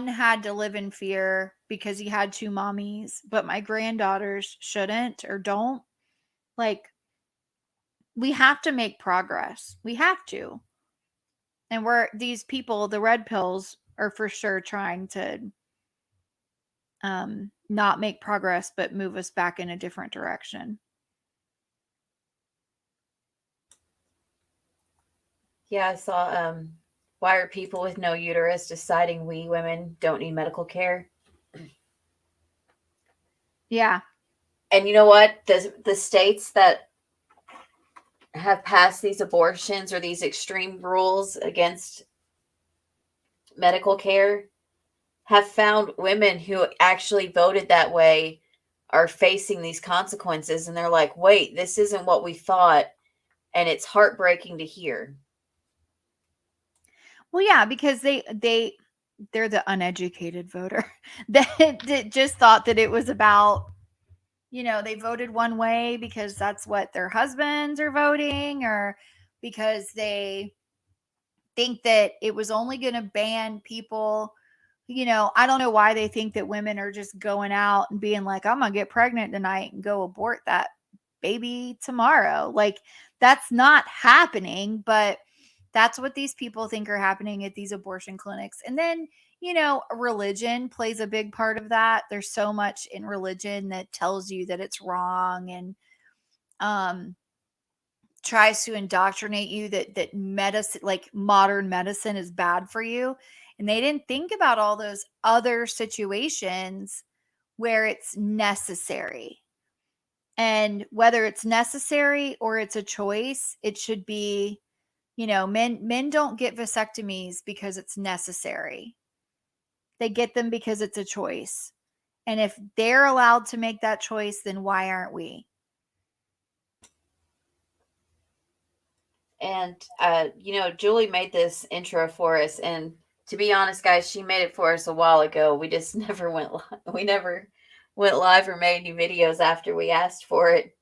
had to live in fear because he had 2 mommies, but my granddaughters shouldn't or don't. Like, we have to make progress. We have to. And these people, the red pills, are for sure trying to not make progress, but move us back in a different direction. Yeah, I saw, why are people with no uterus deciding we women don't need medical care? Yeah. And you know what? The states that have passed these abortions or these extreme rules against medical care have found women who actually voted that way are facing these consequences. And they're like, wait, this isn't what we thought. And it's heartbreaking to hear. Well, yeah, because they're the uneducated voter that just thought that it was about, they voted one way because that's what their husbands are voting, or because they think that it was only going to ban people. I don't know why they think that women are just going out and being like, I'm going to get pregnant tonight and go abort that baby tomorrow. Like, that's not happening, but that's what these people think are happening at these abortion clinics. And then, religion plays a big part of that. There's so much in religion that tells you that it's wrong and tries to indoctrinate you that medicine, like modern medicine, is bad for you. And they didn't think about all those other situations where it's necessary. And whether it's necessary or it's a choice, it should be, Men don't get vasectomies because it's necessary. They get them because it's a choice. And if they're allowed to make that choice, then why aren't we? And Julie made this intro for us, and to be honest, guys, she made it for us a while ago. We just never went live or made any videos after we asked for it.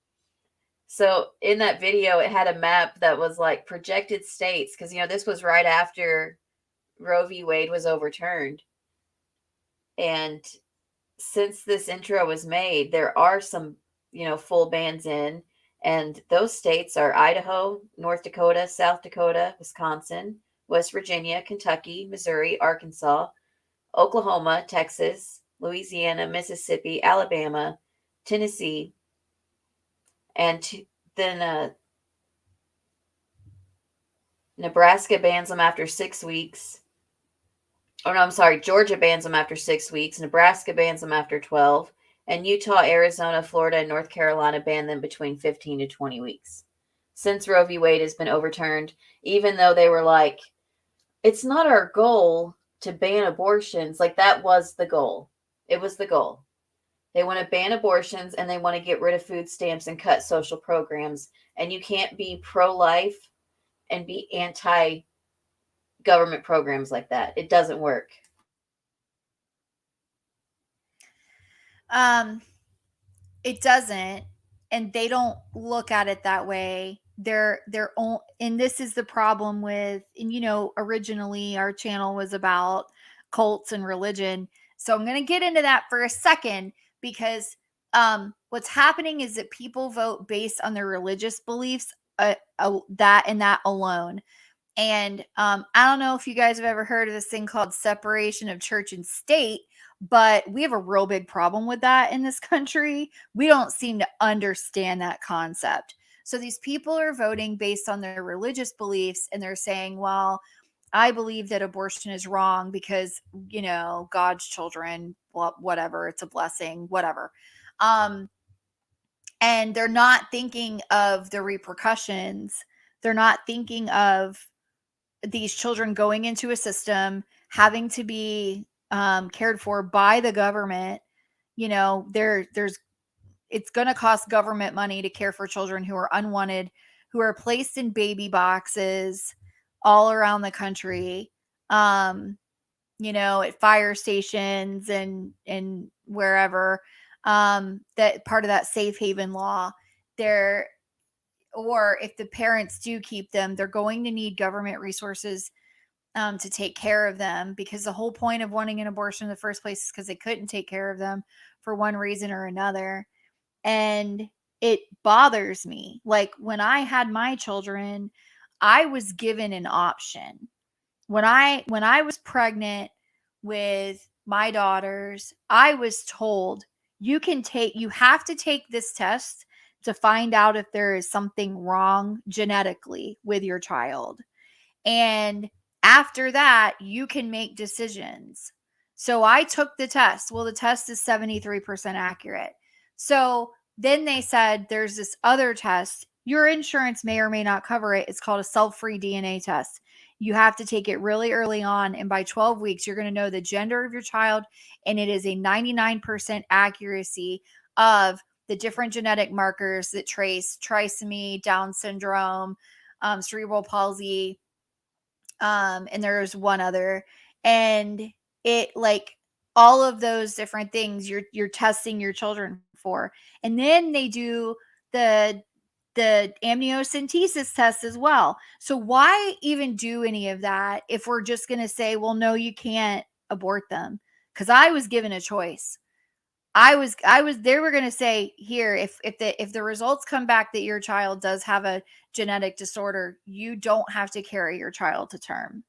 So in that video, it had a map that was like projected states, because this was right after Roe v. Wade was overturned. And since this intro was made, there are some full bans in. And those states are Idaho, North Dakota, South Dakota, Wisconsin, West Virginia, Kentucky, Missouri, Arkansas, Oklahoma, Texas, Louisiana, Mississippi, Alabama, Tennessee, and then Nebraska bans them after 6 weeks. Oh, no, I'm sorry. Georgia bans them after 6 weeks. Nebraska bans them after 12. And Utah, Arizona, Florida, and North Carolina ban them between 15 to 20 weeks. Since Roe v. Wade has been overturned, even though they were like, it's not our goal to ban abortions. Like, that was the goal. It was the goal. They want to ban abortions, and they want to get rid of food stamps and cut social programs. And you can't be pro-life and be anti-government programs like that. It doesn't work. It doesn't, and they don't look at it that way. They're own, and this is the problem with, and originally our channel was about cults and religion. So I'm going to get into that for a second, because what's happening is that people vote based on their religious beliefs, that alone. And I don't know if you guys have ever heard of this thing called separation of church and state, but we have a real big problem with that in this country. We don't seem to understand that concept. So these people are voting based on their religious beliefs, and they're saying, well, I believe that abortion is wrong because, God's children, whatever, it's a blessing, whatever. And they're not thinking of the repercussions. They're not thinking of these children going into a system, having to be cared for by the government. It's going to cost government money to care for children who are unwanted, who are placed in baby boxes all around the country, at fire stations and wherever, that part of that safe haven law there. Or if the parents do keep them, they're going to need government resources to take care of them, because the whole point of wanting an abortion in the first place is because they couldn't take care of them for one reason or another. And it bothers me. Like, when I had my children, I was given an option. When I was pregnant with my daughters, I was told, you have to take this test to find out if there is something wrong genetically with your child. And after that, you can make decisions. So I took the test. Well, the test is 73% accurate. So then they said, there's this other test. Your insurance may or may not cover it. It's called a cell-free DNA test. You have to take it really early on. And by 12 weeks, you're going to know the gender of your child. And it is a 99% accuracy of the different genetic markers that trace trisomy, Down syndrome, cerebral palsy, and there's one other. And it, like, all of those different things you're testing your children for. And then they do the amniocentesis test as well. So why even do any of that if we're just going to say, well, no, you can't abort them? Because I was given a choice. They were going to say, here, if the results come back that your child does have a genetic disorder, you don't have to carry your child to term.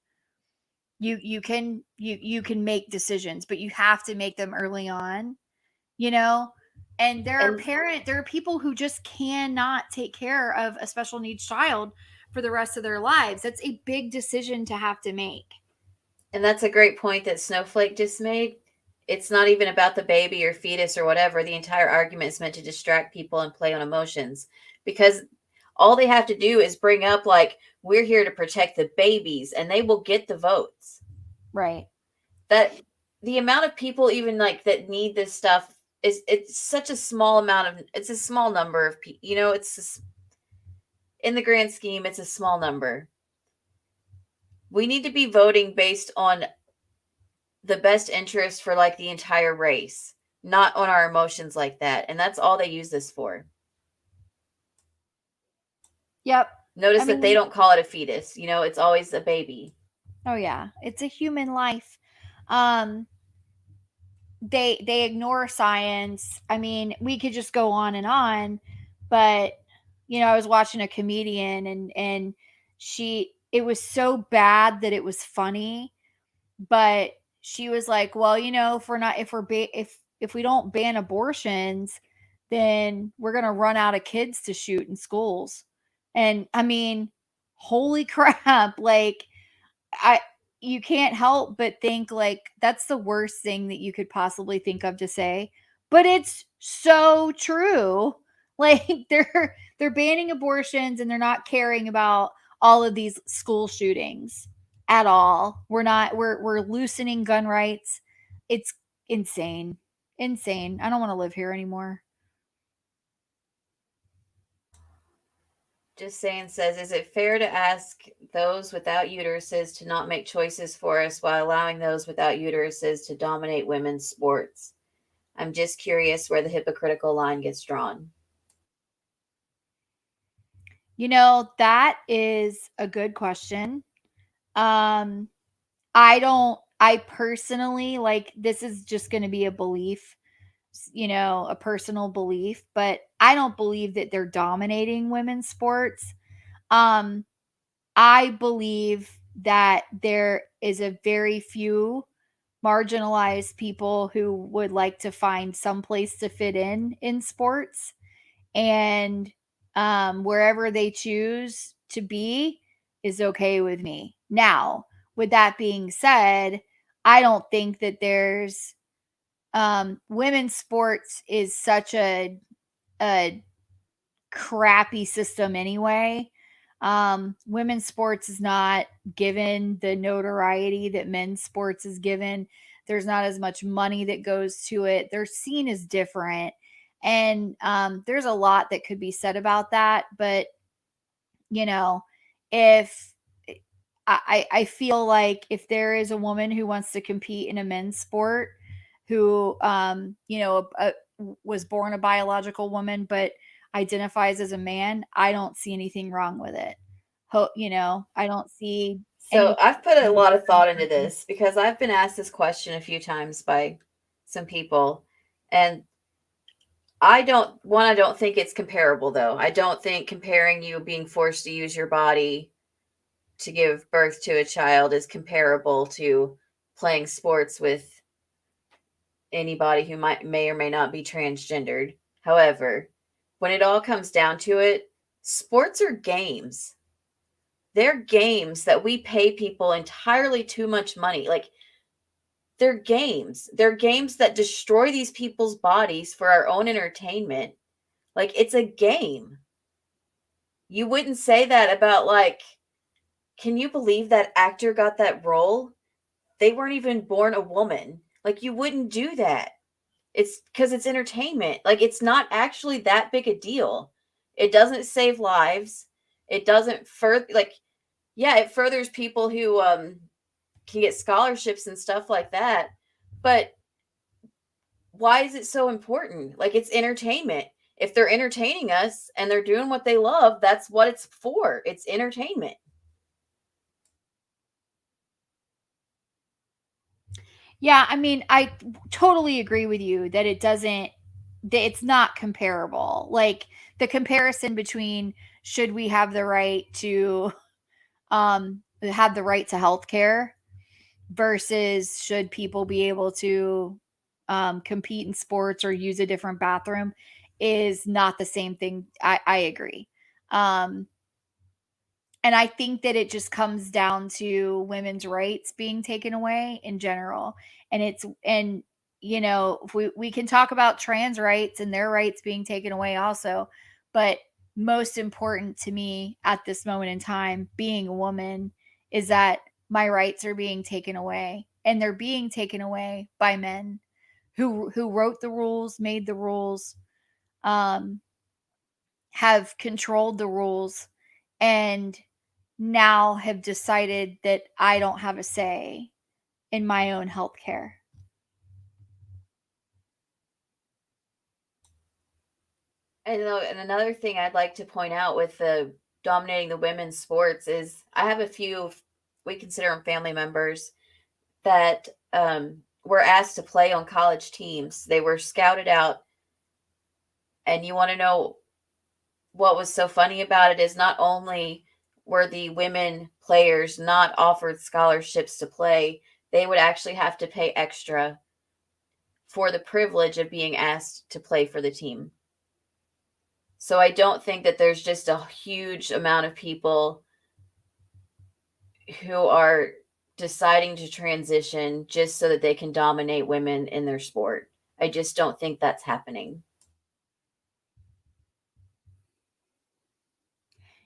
You can make decisions, but you have to make them early on, and there are people who just cannot take care of a special needs child for the rest of their lives. That's a big decision to have to make. And that's a great point that Snowflake just made. It's not even about the baby or fetus or whatever. The entire argument is meant to distract people and play on emotions, because All they have to do is bring up, like, we're here to protect the babies, and they will get the votes. Right. That the amount of people even like that need this stuff it's such a small amount of it's a small number of people. You know, it's just, in the grand scheme, it's a small number. We need to be voting based on the best interest for like the entire race, not on our emotions like that. And that's all they use this for. Yep. Notice I that they mean- don't call it a fetus. You know, it's always a baby. Oh yeah, it's a human life. They ignore science. I mean, we could just go on, but you know, I was watching a comedian and it was so bad that it was funny, but she was like, well, you know, if we don't ban abortions, then we're going to run out of kids to shoot in schools. And I mean, holy crap, like you can't help but think like that's the worst thing that you could possibly think of to say, but it's so true. Like they're banning abortions and they're not caring about all of these school shootings at all. We're loosening gun rights. It's insane. Insane. I don't want to live here anymore. Just saying says, is it fair to ask those without uteruses to not make choices for us while allowing those without uteruses to dominate women's sports? I'm just curious where the hypocritical line gets drawn. You know, that is a good question. I personally, like, this is just going to be a belief, you know, a personal belief, but I don't believe that they're dominating women's sports. I believe that there is a very few marginalized people who would like to find some place to fit in sports, and wherever they choose to be is okay with me. Now, with that being said, I don't think that there's women's sports is such a crappy system anyway. Women's sports is not given the notoriety that men's sports is given. There's not as much money that goes to it. Their scene is different. And there's a lot that could be said about that. But, you know, if I feel like if there is a woman who wants to compete in a men's sport who, you know, was born a biological woman, but identifies as a man, I don't see anything wrong with it. You know, I don't see. So I've put a lot of thought into this because I've been asked this question a few times by some people, and I don't think it's comparable though. I don't think comparing you being forced to use your body to give birth to a child is comparable to playing sports with anybody who may or may not be transgendered. However, when it all comes down to it, sports are games. They're games that we pay people entirely too much money. Like, they're games. They're games that destroy these people's bodies for our own entertainment. Like, it's a game. You wouldn't say that about, like, can you believe that actor got that role? They weren't even born a woman. Like, you wouldn't do that. It's because it's entertainment. Like, it's not actually that big a deal. It doesn't save lives. It doesn't it furthers people who can get scholarships and stuff like that. But why is it so important? Like, it's entertainment. If they're entertaining us and they're doing what they love, that's what it's for. It's entertainment. Yeah, I mean, I totally agree with you that it's not comparable. Like, the comparison between should we have the right to healthcare versus should people be able to compete in sports or use a different bathroom is not the same thing. I agree. And I think that it just comes down to women's rights being taken away in general. And you know, if we can talk about trans rights and their rights being taken away also, but most important to me at this moment in time, being a woman, is that my rights are being taken away, and they're being taken away by men who wrote the rules, made the rules, have controlled the rules, and now have decided that I don't have a say in my own health care. And another thing I'd like to point out with the dominating the women's sports is I have a few, we consider them family members, that were asked to play on college teams. They were scouted out. And you want to know what was so funny about it is not only were the women players not offered scholarships to play, they would actually have to pay extra for the privilege of being asked to play for the team. So I don't think that there's just a huge amount of people who are deciding to transition just so that they can dominate women in their sport. I just don't think that's happening.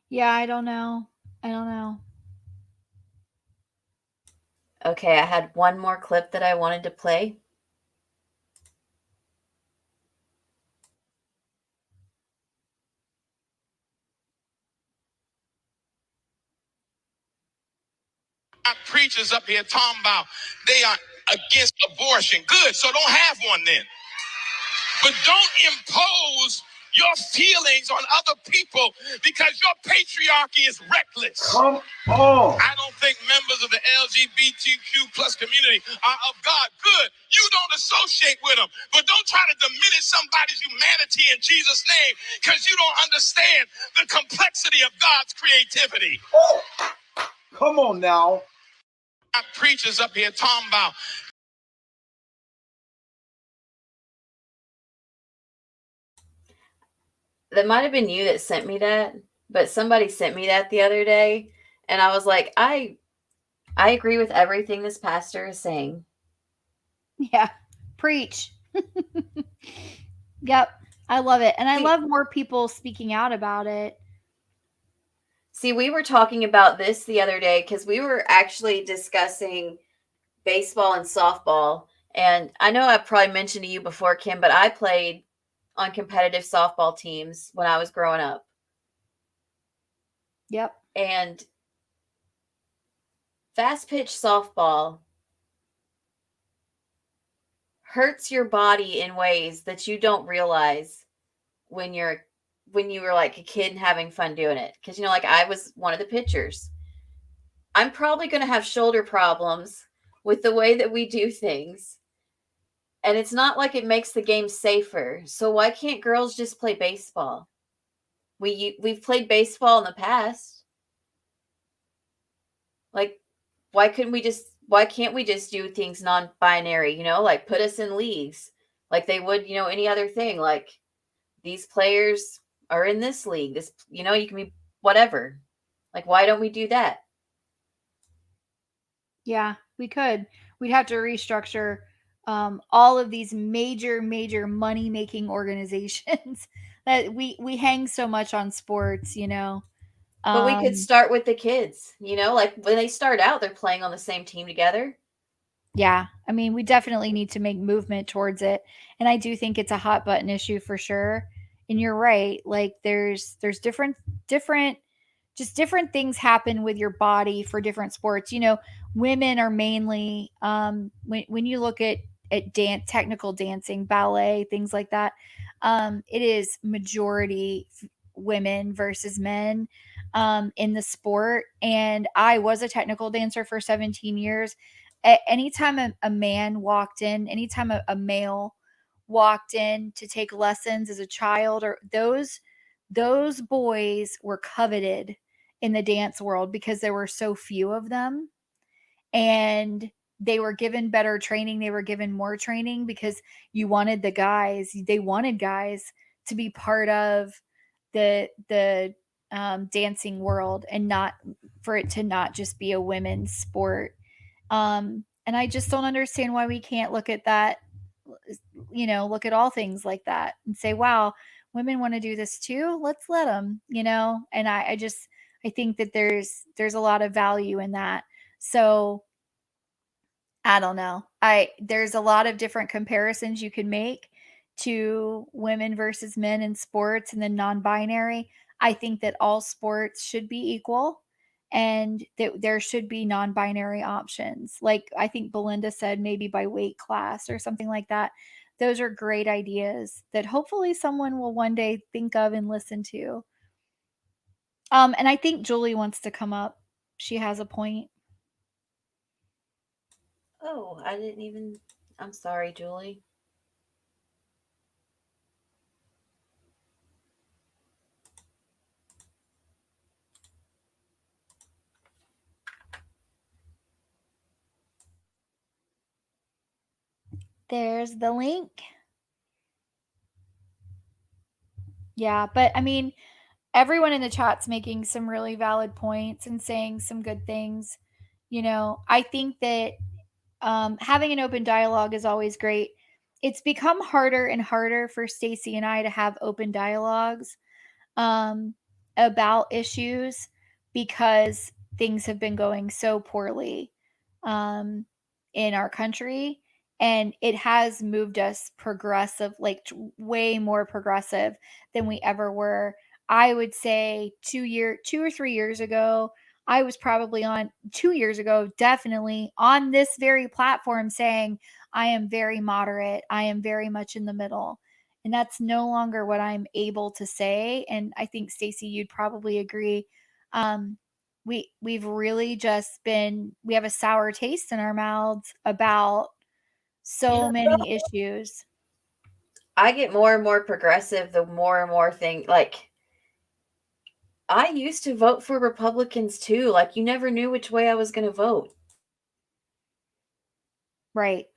Yeah, I don't know. Okay, I had one more clip that I wanted to play. Preachers up here talking about they are against abortion. Good, so don't have one then. But don't impose your feelings on other people because your patriarchy is reckless. Come on. I don't think members of the LGBTQ plus community are of God. Good, you don't associate with them. But don't try to diminish somebody's humanity in Jesus' name because you don't understand the complexity of God's creativity. Oh, come on now. Preachers up here talking about that might have been you that sent me that, but somebody sent me that the other day, and I was like, I agree with everything this pastor is saying. Yeah, preach. Yep, I love it, and I love more people speaking out about it. See, we were talking about this the other day because we were actually discussing baseball and softball, and I know I've probably mentioned to you before, Kim, but I played on competitive softball teams when I was growing up. Yep. And fast pitch softball hurts your body in ways that you don't realize when you were like a kid and having fun doing it. Because, you know, like I was one of the pitchers. I'm probably going to have shoulder problems with the way that we do things. And it's not like it makes the game safer. So why can't girls just play baseball? We've played baseball in the past. Like, why can't we just do things non-binary, you know, like put us in leagues like they would, you know, any other thing. Like these players are in this league. This, you know, you can be whatever. Like, why don't we do that? Yeah, we could. We'd have to restructure all of these major money-making organizations that we hang so much on sports, you know. But we could start with the kids, you know, like when they start out, they're playing on the same team together. Yeah, I mean, we definitely need to make movement towards it, and I do think it's a hot button issue for sure. And you're right, like there's different things happen with your body for different sports. You know, women are mainly when you look at technical dancing, ballet, things like that, it is majority women versus men in the sport. And I was a technical dancer for 17 years. Anytime a man walked in, anytime a male walked in to take lessons as a child, or those boys were coveted in the dance world because there were so few of them, and they were given better training. They were given more training because they wanted guys to be part of the dancing world, and not for it to not just be a women's sport. And I just don't understand why we can't look at that, you know, look at all things like that and say, wow, women want to do this too. Let's let them, and I think that there's a lot of value in that. So I don't know. There's a lot of different comparisons you can make to women versus men in sports and then non-binary. I think that all sports should be equal and that there should be non-binary options. Like I think Belinda said, maybe by weight class or something like that. Those are great ideas that hopefully someone will one day think of and listen to. And I think Julie wants to come up. She has a point. Oh, I didn't even. I'm sorry, Julie. There's the link. Yeah, but I mean, everyone in the chat's making some really valid points and saying some good things. I think that having an open dialogue is always great. It's become harder and harder for Stacy and I to have open dialogues about issues because things have been going so poorly in our country. And it has moved us progressive, like way more progressive than we ever were. I would say 2 or 3 years ago, I was probably on 2 years ago, definitely on this very platform saying, I am very moderate. I am very much in the middle. And that's no longer what I'm able to say. And I think, Stacy, you'd probably agree. We've really just we have a sour taste in our mouths about so many issues. I get more and more progressive the more and more thing. Like, I used to vote for Republicans too. Like, you never knew which way I was going to vote. Right.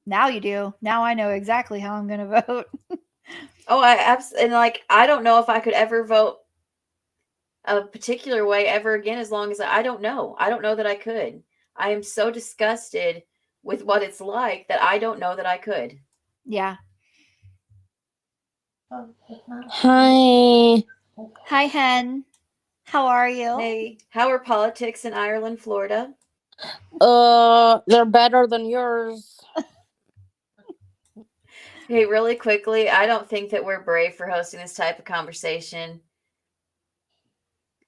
Now you do. Now I know exactly how I'm going to vote. Oh, and like, I don't know if I could ever vote a particular way ever again as long as I don't know. I don't know that I could. I am so disgusted with what it's like that I don't know that I could. Yeah. Hi. Hi, Hen. How are you? Hey, how are politics in Ireland, Florida? They're better than yours. Hey, really quickly, I don't think that we're brave for hosting this type of conversation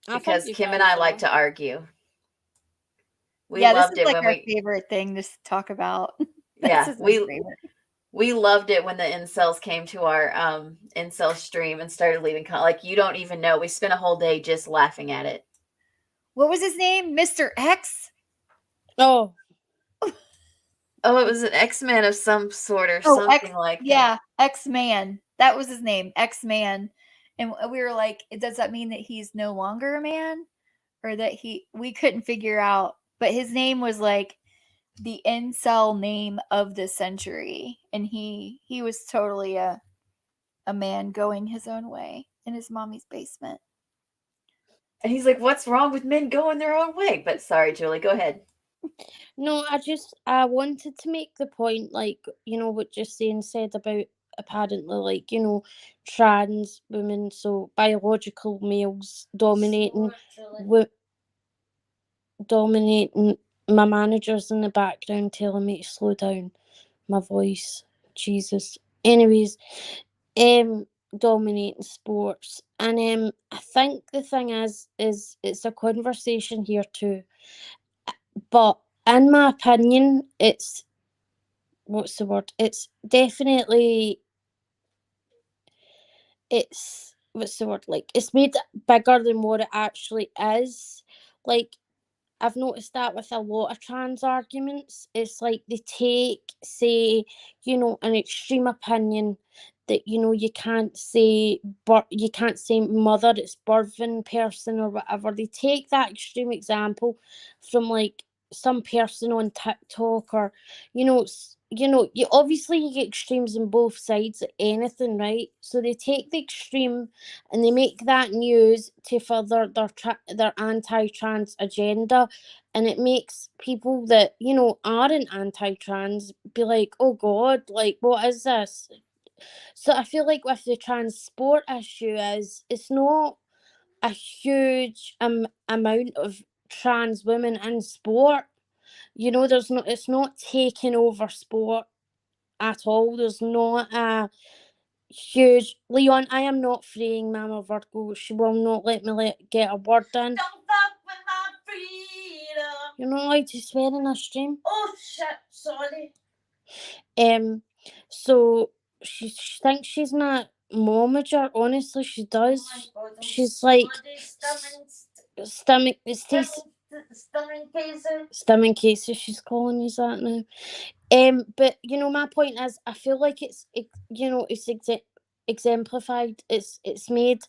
because Kim and I like to argue. We loved it like when our favorite thing to talk about. Yeah, we loved it when the incels came to our incel stream and started leaving like, you don't even know. We spent a whole day just laughing at it. What was his name? Mr. X? Oh. Oh, it was an X-Man of some sort or something like that. Yeah, X-Man. That was his name, X-Man. And we were like, does that mean that he's no longer a man? Or that we couldn't figure out. But his name was like the incel name of the century. And he was totally a man going his own way in his mommy's basement. And he's like, what's wrong with men going their own way? But sorry, Julie, go ahead. No, I wanted to make the point, like, what Justine said about apparently, like, trans women, so biological males dominating my managers in the background telling me to slow down my voice. Jesus. Anyways, dominating sports. And I think the thing is it's a conversation here too. But in my opinion, it's definitely it's made bigger than what it actually is. Like, I've noticed that with a lot of trans arguments. It's like they take, say, an extreme opinion that, you can't say mother, it's birthing person or whatever. They take that extreme example from like some person on TikTok or, you obviously you get extremes on both sides of anything, right? So they take the extreme and they make that news to further their anti-trans agenda, and it makes people that aren't anti-trans be like, oh God, like, what is this? So I feel like with the transport issue is it's not a huge amount of trans women in sport. You know, it's not taking over sport at all. There's not a huge Leon. I am not freeing Mama Virgo. She will not let me get a word in. Don't fuck with my freedom. You're not allowed to swear in a stream. Oh shit, sorry. So she thinks she's my momager. Honestly, she does. She's like stomach. Stomach cases. She's calling you that now. But you know, my point is, I feel like it's exemplified. It's made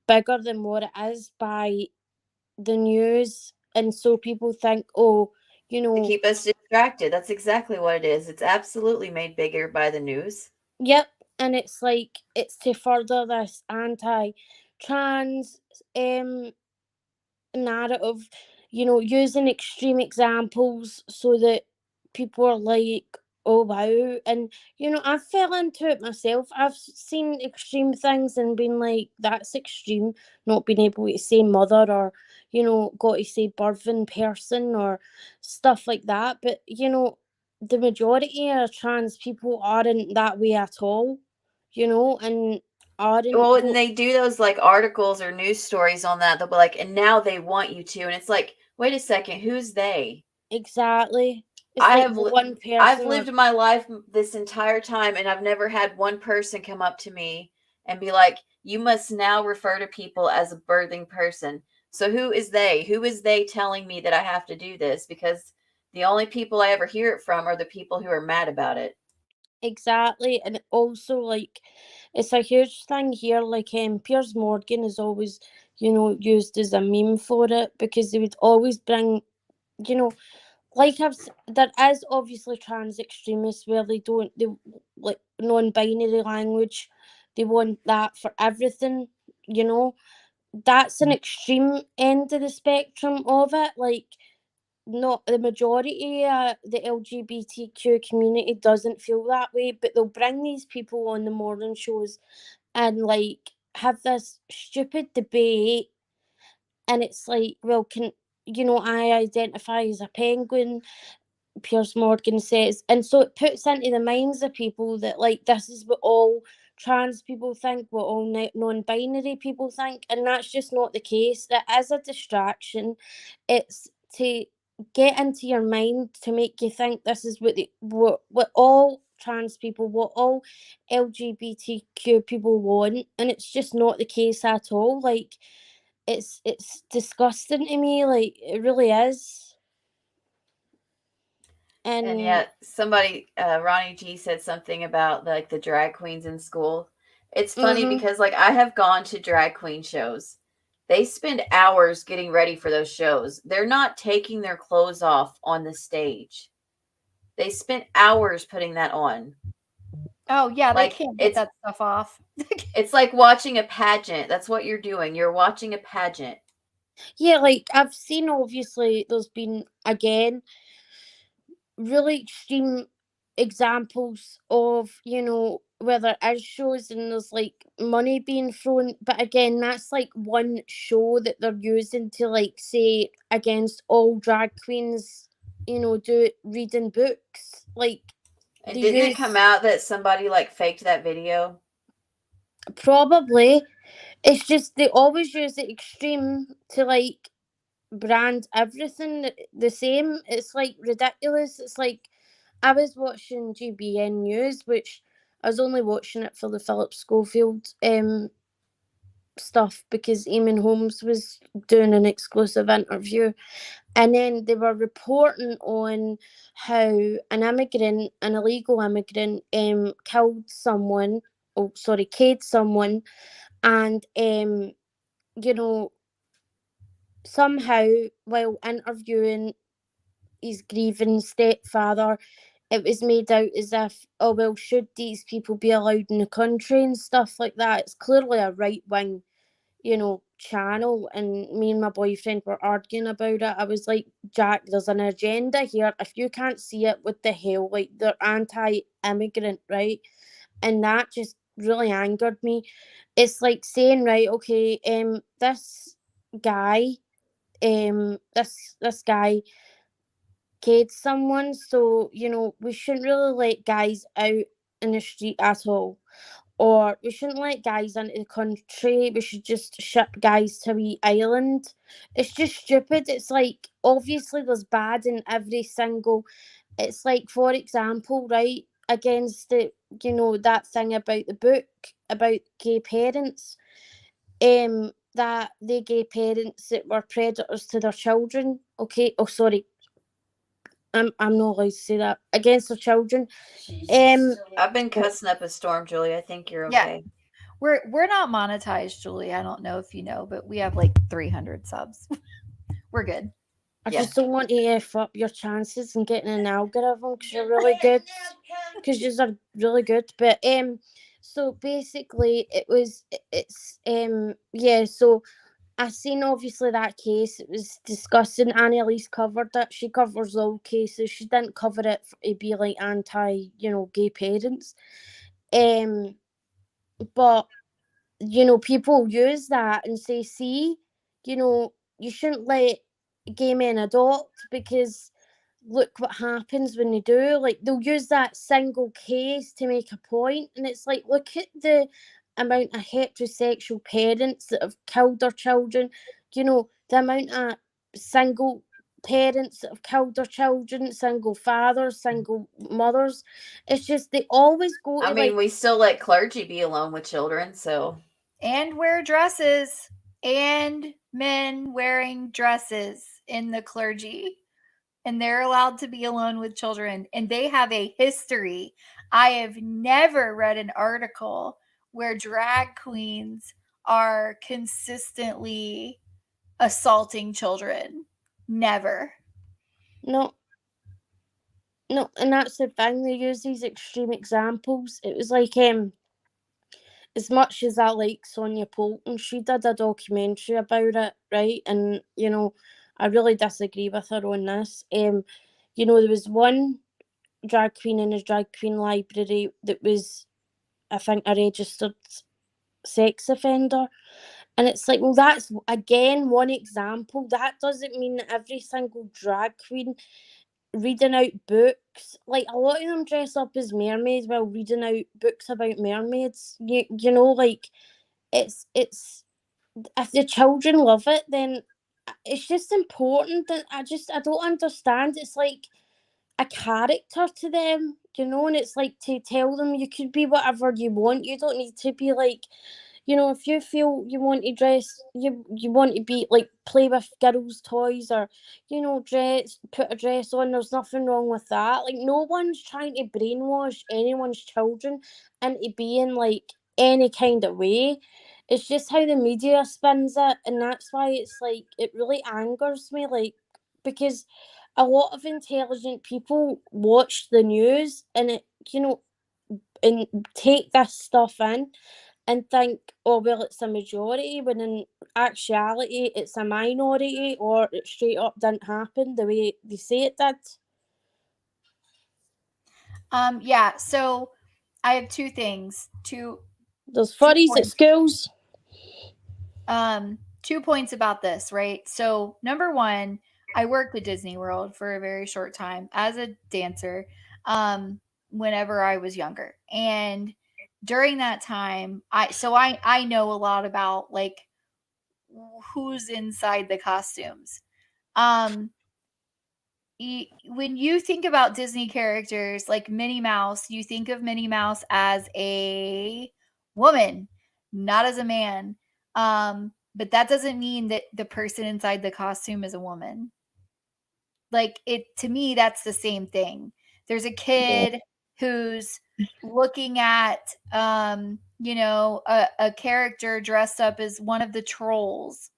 bigger than what it is by the news, and so people think, oh, you know, To keep us distracted. That's exactly what it is. It's absolutely made bigger by the news. Yep, and it's like it's to further this anti-trans narrative, you know, using extreme examples so that people are like, oh wow. And you know, I've fell into it myself. I've seen extreme things and been like, that's extreme, not being able to say mother, or you know, got to say birthing person or stuff like that. But you know, the majority of trans people aren't that way at all, you know, and aren't Well, and they do those like articles or news stories on that. They'll be like, and now they want you to. And it's like, wait a second, who's they? Exactly. It's like one person. I've lived my life this entire time, and I've never had one person come up to me and be like, you must now refer to people as a birthing person. So who is they? Who is they telling me that I have to do this? Because the only people I ever hear it from are the people who are mad about it. Exactly. And also, like, it's a huge thing here. Like, Piers Morgan is always, you know, used as a meme for it, because they would always bring, you know, like there is obviously trans extremists where they like non-binary language, they want that for everything, you know. That's an extreme end of the spectrum of it. Like, not the majority of the LGBTQ community doesn't feel that way, but they'll bring these people on the morning shows and like have this stupid debate, and it's like, well, can you know, I identify as a penguin, Piers Morgan says, and so it puts into the minds of people that like this is what all trans people think, what all non-binary people think, and that's just not the case. That is a distraction. It's to get into your mind to make you think this is what all trans people, what all LGBTQ people want, and it's just not the case at all. Like, it's disgusting to me, like it really is. And yet somebody, Ronnie G said something about like the drag queens in school. It's funny because like I have gone to drag queen shows. They spend hours getting ready for those shows. They're not taking their clothes off on the stage. They spent hours putting that on. Oh yeah, Like, they can't get that stuff off. It's like watching a pageant. That's what you're doing. You're watching a pageant. Yeah, like I've seen, obviously there's been again really extreme examples of, you know, where there is shows and there's like money being thrown, but again, that's like one show that they're using to like say against all drag queens, you know, do reading books. Like, and didn't it come out that somebody like faked that video? Probably. It's just they always use the extreme to like brand everything the same. It's like ridiculous. It's like I was watching GBN News, which I was only watching it for the Philip Schofield stuff because Eamon Holmes was doing an exclusive interview, and then they were reporting on how an illegal immigrant, killed someone. Oh, sorry, killed someone, and you know, somehow while interviewing his grieving stepfather, it was made out as if, oh well, should these people be allowed in the country and stuff like that. It's clearly a right wing, you know, channel, and me and my boyfriend were arguing about it. I was like, Jack, there's an agenda here. If you can't see it, what the hell? Like, they're anti-immigrant, right? And that just really angered me. It's like saying, right, okay, this guy, this guy killed someone, so we shouldn't really let guys out in the street at all. Or we shouldn't let guys into the country. We should just ship guys to a wee island. It's just stupid. It's like, obviously there's bad in every single. It's like, for example, right, against the that thing about the book about gay parents, that they gay parents that were predators to their children. Okay, oh sorry, I'm not allowed to say that, against their children. I've been cussing up a storm, Julie. I think you're Yeah. okay. We're not monetized, Julie. I don't know if you know, but we have like 300 subs. We're good. I just don't want to F up your chances in getting an algorithm, because you're really good. Because you're really good. But so basically so I seen obviously that case. It was discussing. Annalise covered it. She covers all cases. She didn't cover it to be like anti, gay parents. But people use that and say, see, you shouldn't let gay men adopt, because look what happens when they do. Like, they'll use that single case to make a point, and it's like, look at the amount of heterosexual parents that have killed their children, the amount of single parents that have killed their children, single fathers, single mothers. It's just, they always go to, I mean, we still let clergy be alone with children, so. And wear dresses, and men wearing dresses in the clergy, and they're allowed to be alone with children, and they have a history. I have never read an article where drag queens are consistently assaulting children. Never. No, and that's the thing. They use these extreme examples. It was like, as much as I like Sonia Polton, she did a documentary about it, right? And I really disagree with her on this. There was one drag queen in his drag queen library that was, I think, a registered sex offender. And it's like, well, that's again one example. That doesn't mean that every single drag queen reading out books, like, a lot of them dress up as mermaids while reading out books about mermaids. Like, it's if the children love it, then it's just important. That I don't understand. It's like a character to them, and it's like, to tell them you could be whatever you want. You don't need to be like, if you feel you want to dress, you want to be like, play with girls' toys, or put a dress on, there's nothing wrong with that. Like, no one's trying to brainwash anyone's children into being like any kind of way. It's just how the media spins it, and that's why it's like, it really angers me, like, because a lot of intelligent people watch the news and and take this stuff in and think, oh, well, it's a majority, when in actuality it's a minority, or it straight up didn't happen the way they say it did. Yeah, so I have two things. There's furries at schools. 2 points about this, right? So, number one, I worked at Disney World for a very short time as a dancer, whenever I was younger. And during that time, I know a lot about like who's inside the costumes. When you think about Disney characters like Minnie Mouse, you think of Minnie Mouse as a woman, not as a man. But that doesn't mean that the person inside the costume is a woman. Like, to me, that's the same thing. There's a kid who's looking at, a character dressed up as one of the trolls.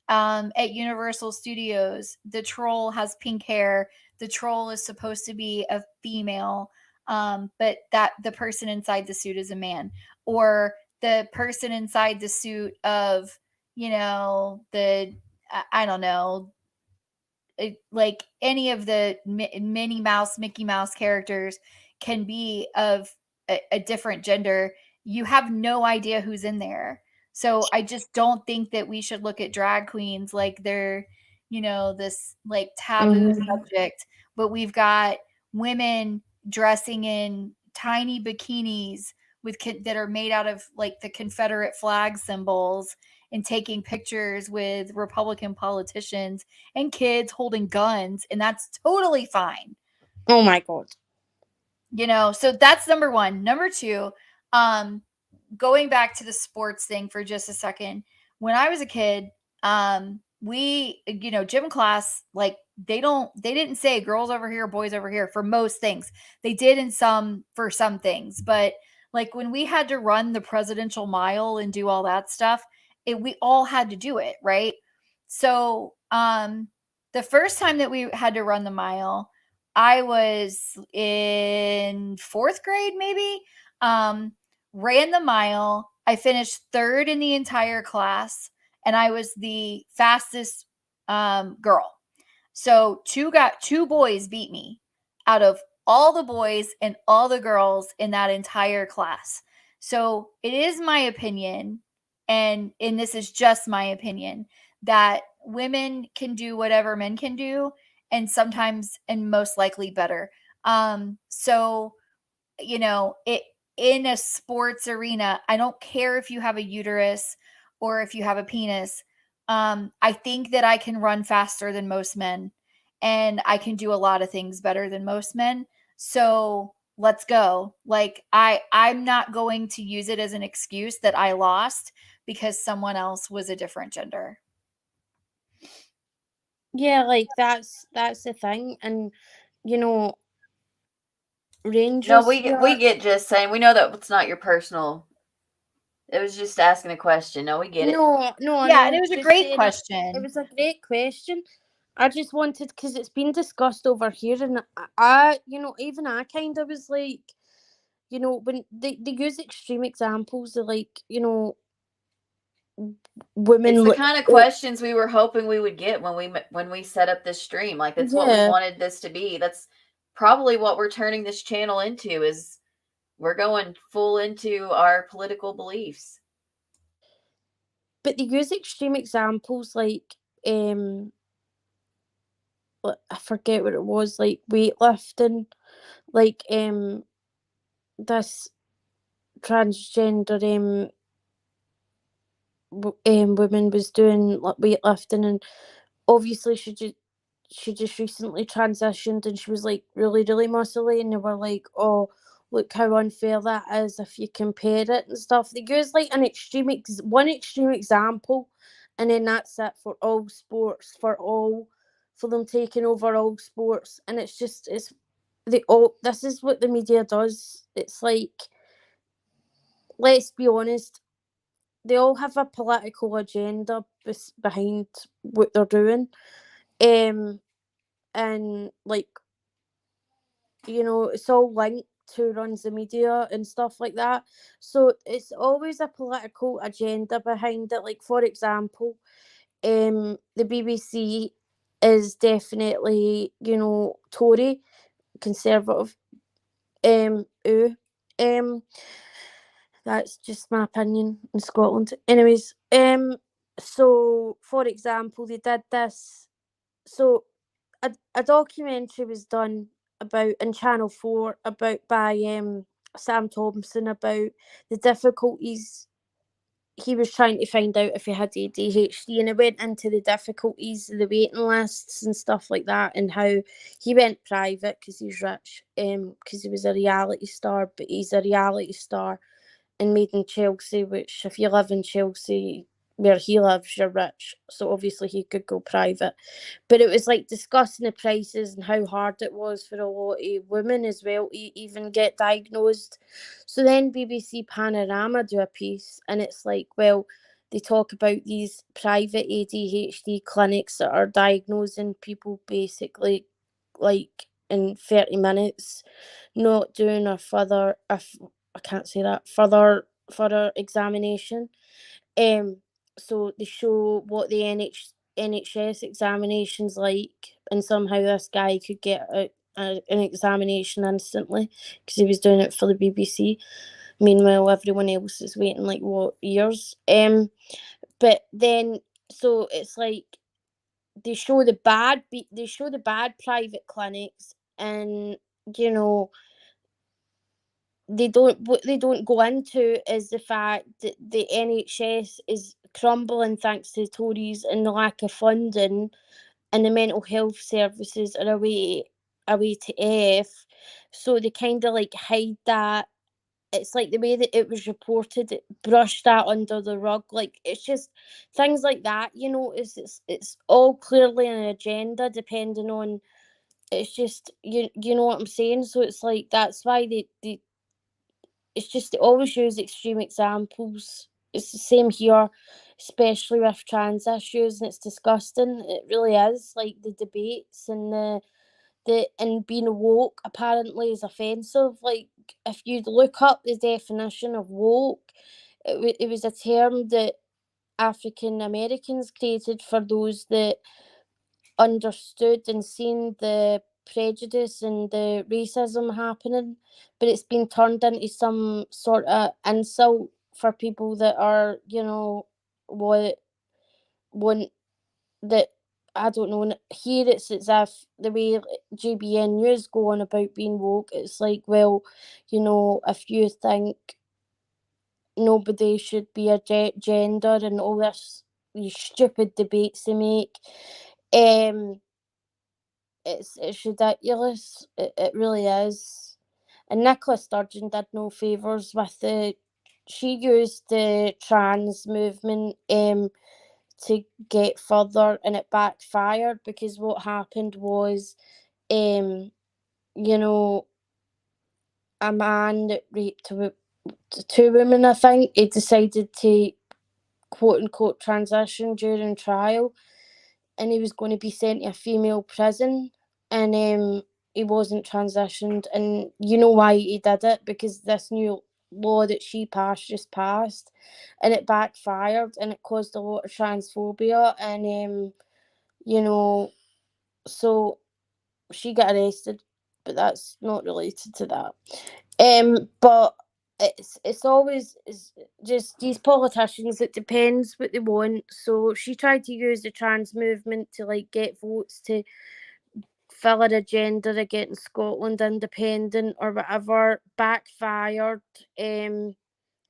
At Universal Studios, the troll has pink hair. The troll is supposed to be a female, but that the person inside the suit is a man. Or the person inside the suit of, I don't know, like any of the Minnie Mouse, Mickey Mouse characters can be of a different gender. you have no idea who's in there. So I just don't think that we should look at drag queens like they're, this like taboo subject. But we've got women dressing in tiny bikinis that are made out of like the Confederate flag symbols and taking pictures with Republican politicians and kids holding guns, and that's totally fine. Oh my God. So that's number one. Number two, going back to the sports thing for just a second. When I was a kid, we, gym class, like they didn't say girls over here, boys over here for most things. They did for some things, but like when we had to run the presidential mile and do all that stuff, we all had to do it, right? So, the first time that we had to run the mile, I was in 4th grade, maybe. Ran the mile. I finished 3rd in the entire class, and I was the fastest girl. So two boys beat me out of all the boys and all the girls in that entire class. So it is my opinion, and this is just my opinion, that women can do whatever men can do, and sometimes and most likely better. So it in a sports arena, I don't care if you have a uterus or if you have a penis. I think that I can run faster than most men, and I can do a lot of things better than most men. So let's go. Like I'm not going to use it as an excuse that I lost because someone else was a different gender. Yeah, like that's the thing, and Rangers. No, we get just saying. We know that it's not your personal. It was just asking a question. No, we get it. No, Yeah, and it was a great question. It was a great question. I just wanted, because it's been discussed over here, and I even I kind of was like, when they use extreme examples of like, women. It's the kind of questions we were hoping we would get when we set up this stream. Like that's what we wanted this to be. That's probably what we're turning this channel into. Is we're going full into our political beliefs. But they use extreme examples like I forget what it was, like weightlifting, like this transgender woman was doing like weightlifting, and obviously she just recently transitioned, and she was like really muscly, and they were like, oh, look how unfair that is if you compare it and stuff. They use like one extreme example, and then that's it for all sports, for them taking over all sports. And it's this is what the media does. It's like, let's be honest, they all have a political agenda behind what they're doing, and like, it's all linked to who runs the media and stuff like that. So it's always a political agenda behind it. Like, for example, the BBC is definitely, Tory, conservative. That's just my opinion in Scotland. Anyways, so for example, they did this. So a documentary was done in Channel 4 by Sam Thompson about the difficulties. He was trying to find out if he had ADHD, and it went into the difficulties of the waiting lists and stuff like that, and how he went private because he's rich, because he was a reality star, but he's a reality star and made in Chelsea, which if you live in Chelsea where he lives, you're rich. So obviously he could go private. But it was like discussing the prices and how hard it was for a lot of women as well to even get diagnosed. So then BBC Panorama do a piece, and it's like, well, they talk about these private ADHD clinics that are diagnosing people basically like in 30 minutes, not doing a further examination. So they show what the NHS examinations like, and somehow this guy could get an examination instantly because he was doing it for the BBC. Meanwhile, everyone else is waiting like what, years. But then so it's like they show the bad private clinics, and you know what they don't go into is the fact that the NHS is crumbling thanks to the Tories and the lack of funding, and the mental health services are away to F. So they kind of like hide that. It's like the way that it was reported, it brushed that under the rug. Like, it's just things like that, you know. It's all clearly an agenda, depending on. It's just you know what I'm saying. So it's like that's why they it's just they always use extreme examples. It's the same here, especially with trans issues, and it's disgusting. It really is. Like the debates and and being woke apparently is offensive. Like if you look up the definition of woke, it was a term that African Americans created for those that understood and seen the prejudice and the racism happening, but it's been turned into some sort of insult for people that are, you know, what want that. I don't know. Here it's as if the way GBN News go on about being woke, it's like, well, you know, if you think nobody should be a gender and all this, these stupid debates they make, it's ridiculous. It really is. And Nicola Sturgeon did no favours with the. She used the trans movement to get further, and it backfired because what happened was, you know, a man that raped two women. I think he decided to quote unquote transition during trial, and he was going to be sent to a female prison, and he wasn't transitioned. And you know why he did it? Because this new law that she just passed, and it backfired, and it caused a lot of transphobia, and you know, so she got arrested, but that's not related to that. But it's always just these politicians. It depends what they want. So she tried to use the trans movement to like get votes to fill her agenda of getting Scotland independent or whatever. Backfired. Because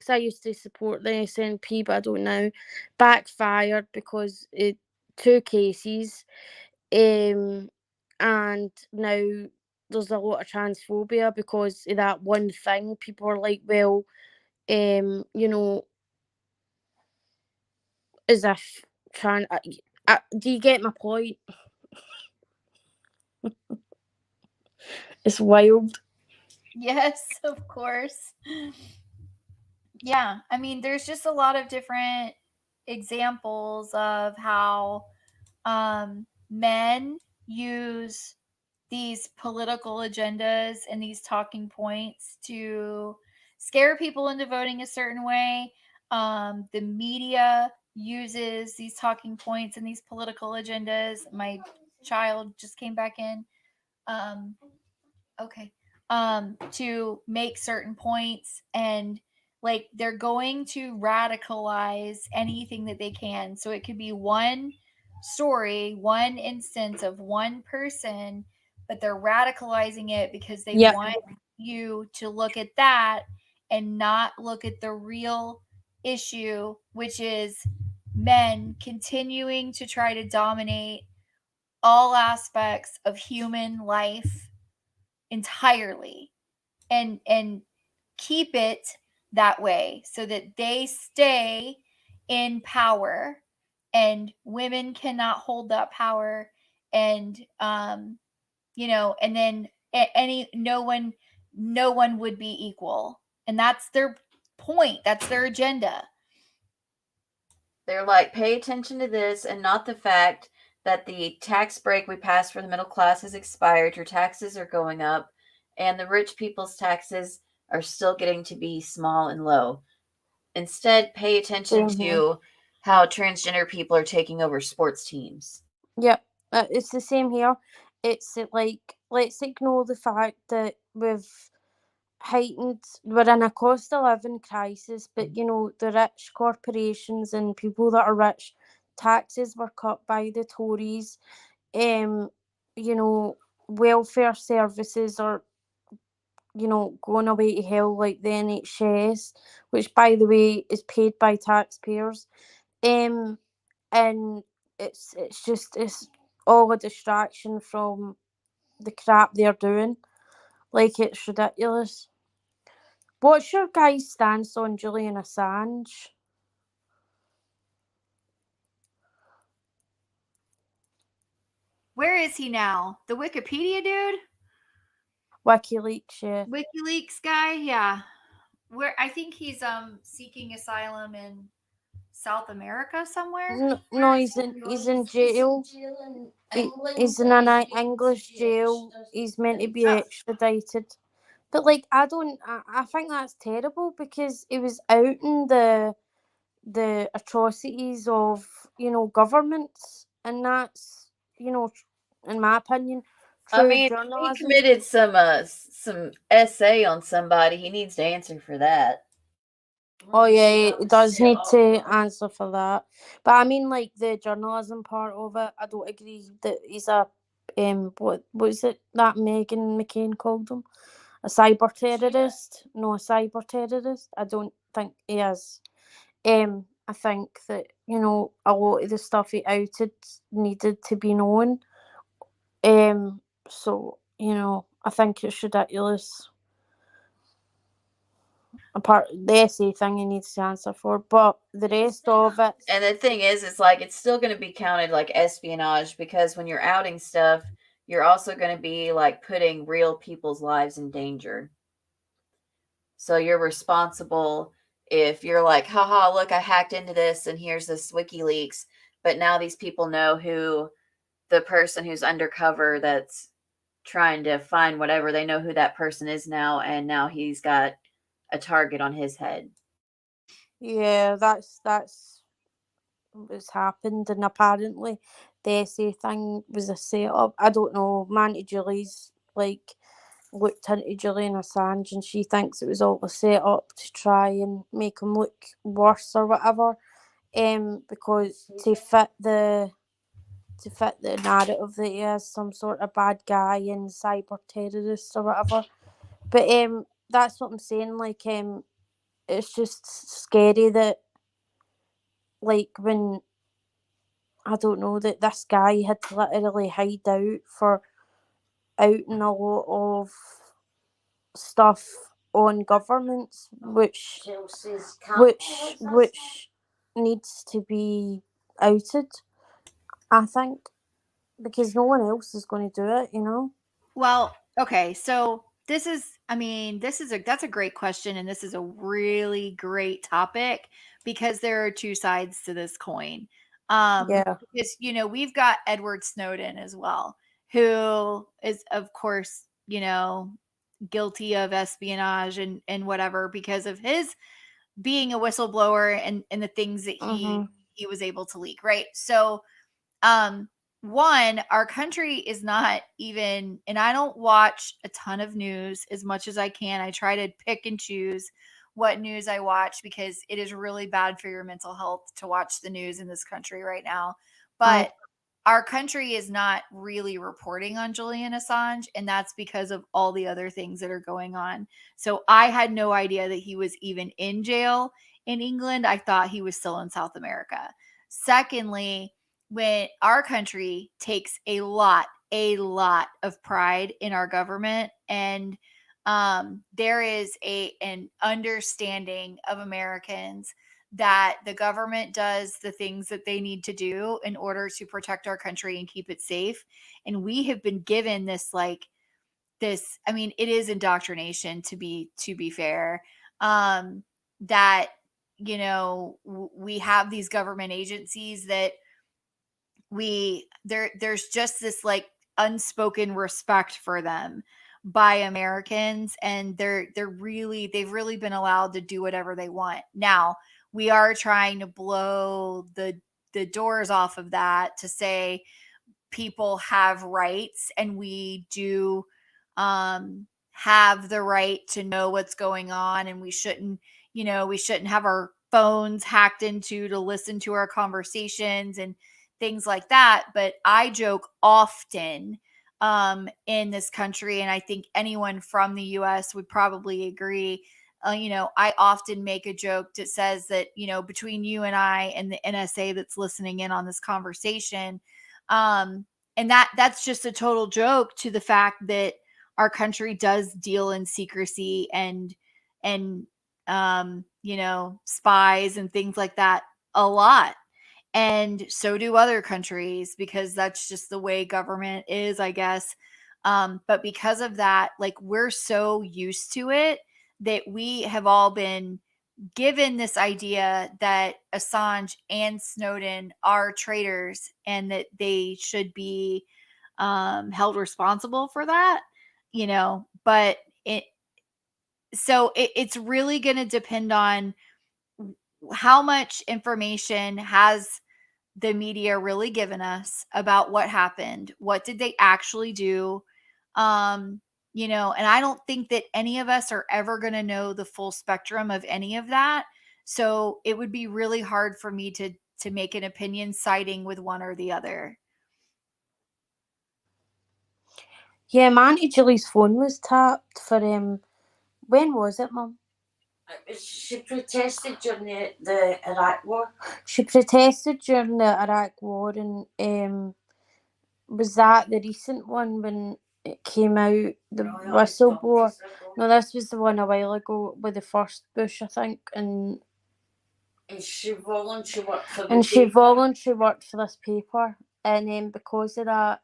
I used to support the SNP, but I don't now. Backfired because it 2 cases. And now there's a lot of transphobia because of that one thing. People are like, well, you know, as if do you get my point? It's wild. Yes, of course. Yeah, I mean, there's just a lot of different examples of how men use these political agendas and these talking points to scare people into voting a certain way. The media uses these talking points and these political agendas. My child just came back in. Okay. To make certain points, and like they're going to radicalize anything that they can. So it could be one story, one instance of one person, but they're radicalizing it because they want you to look at that and not look at the real issue, which is men continuing to try to dominate all aspects of human life entirely, and keep it that way so that they stay in power, and women cannot hold that power, and you know, and then no one would be equal, and that's their point, that's their agenda. They're like, pay attention to this and not the fact that the tax break we passed for the middle class has expired. Your taxes are going up, and the rich people's taxes are still getting to be small and low. Instead, pay attention to how transgender people are taking over sports teams. Yep, it's the same here. It's like, let's ignore the fact that with heightened. We're in a cost of living crisis, but you know, the rich corporations and people that are rich, taxes were cut by the Tories. You know, welfare services are, you know, going away to hell, like the NHS, which by the way is paid by taxpayers. And it's all a distraction from the crap they're doing. Like, it's ridiculous. What's your guys' stance on Julian Assange? Where is he now? The Wikipedia dude? WikiLeaks, yeah. WikiLeaks guy? Yeah. Where I think he's seeking asylum in South America somewhere. No, he's in jail. He's in an English jail. He's meant to be extradited. But like, I think that's terrible because it was outing the atrocities of, you know, governments, and that's, you know, in my opinion, I true mean, he journalism. committed some essay on somebody. He needs to answer for that. Oh yeah, he does need to answer for that. But I mean, like, the journalism part of it, I don't agree that he's a what was it that Meghan McCain called him? A cyber terrorist? No, a cyber terrorist. I don't think he is. I think that, you know, a lot of the stuff he outed needed to be known. So, you know, I think it's ridiculous. Apart the essay thing he needs to answer for, but the rest of it. And the thing is, it's like it's still going to be counted like espionage because when you're outing stuff, you're also going to be like putting real people's lives in danger. So you're responsible if you're like, haha, look, I hacked into this and here's this WikiLeaks. But now these people know who the person who's undercover that's trying to find whatever, they know who that person is now. And now he's got a target on his head. Yeah, that's what's happened, and apparently the essay thing was a setup. I don't know. Mandy Julie's like looked into Julian Assange, and she thinks it was all a setup to try and make him look worse or whatever. Because to fit the narrative that he is some sort of bad guy and cyber terrorist or whatever. But that's what I'm saying. Like, it's just scary that, like, when I don't know, that this guy had to literally hide out for outing a lot of stuff on governments, which needs to be outed, I think, because no one else is going to do it, you know. Well, okay, so that's a great question, and this is a really great topic because there are two sides to this coin. Yeah. Because, you know, we've got Edward Snowden as well, who is, of course, you know, guilty of espionage and whatever because of his being a whistleblower and the things that he was able to leak, right? So, one, our country is not even, and I don't watch a ton of news as much as I can. I try to pick and choose what news I watch because it is really bad for your mental health to watch the news in this country right now. But our country is not really reporting on Julian Assange, and that's because of all the other things that are going on. So I had no idea that he was even in jail in England. I thought he was still in South America. Secondly, when our country takes a lot of pride in our government, and there is an understanding of Americans that the government does the things that they need to do in order to protect our country and keep it safe. And we have been given this, like, this, I mean, it is indoctrination to be fair, that, you know, we have these government agencies that there's just this like unspoken respect for them by Americans, and they've really been allowed to do whatever they want. Now, we are trying to blow the doors off of that to say people have rights, and we do have the right to know what's going on, and we shouldn't have our phones hacked into to listen to our conversations and things like that. But I joke often in this country, and I think anyone from the US would probably agree. I often make a joke that says that, between you and I and the NSA that's listening in on this conversation, and that's just a total joke to the fact that our country does deal in secrecy and spies and things like that a lot. And so do other countries, because that's just the way government is, I guess. But because of that, like, we're so used to it that we have all been given this idea that Assange and Snowden are traitors and that they should be held responsible for that, but it's really going to depend on how much information has the media really given us about what happened. What did they actually do? And I don't think that any of us are ever going to know the full spectrum of any of that. So it would be really hard for me to make an opinion siding with one or the other. Yeah, my Auntie Julie's phone was tapped for when was it, Mum? She protested during the Iraq War. She protested during the Iraq War, and was that the recent one when it came out, the whistleblower? No, this was the one a while ago with the first Bush, I think, and she voluntarily worked for this paper, and then because of that,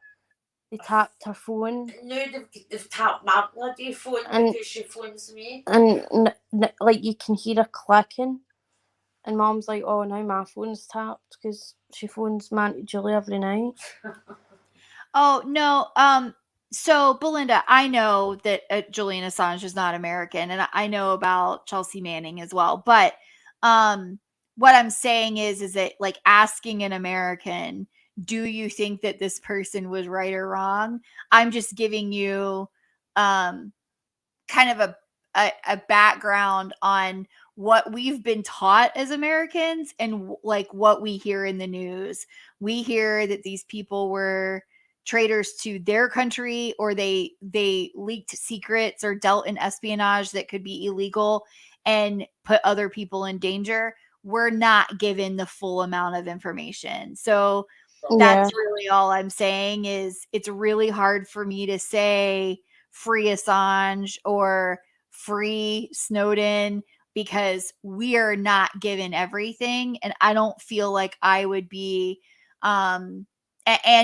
they tapped her phone. Now they've tapped my bloody phone because she phones me. And like, you can hear her clicking, and Mum's like, "Oh, now my phone's tapped," because she phones my Auntie Julie every night. Oh, no. So, Belinda, I know that Julian Assange is not American, and I know about Chelsea Manning as well. But what I'm saying is that, like, asking an American, do you think that this person was right or wrong? I'm just giving you kind of a background on what we've been taught as Americans and like what we hear in the news. We hear that these people were traitors to their country, or they leaked secrets or dealt in espionage that could be illegal and put other people in danger. We're not given the full amount of information. So that's really all I'm saying. Is it's really hard for me to say free Assange or free Snowden, because we are not given everything, and I don't feel like I would be and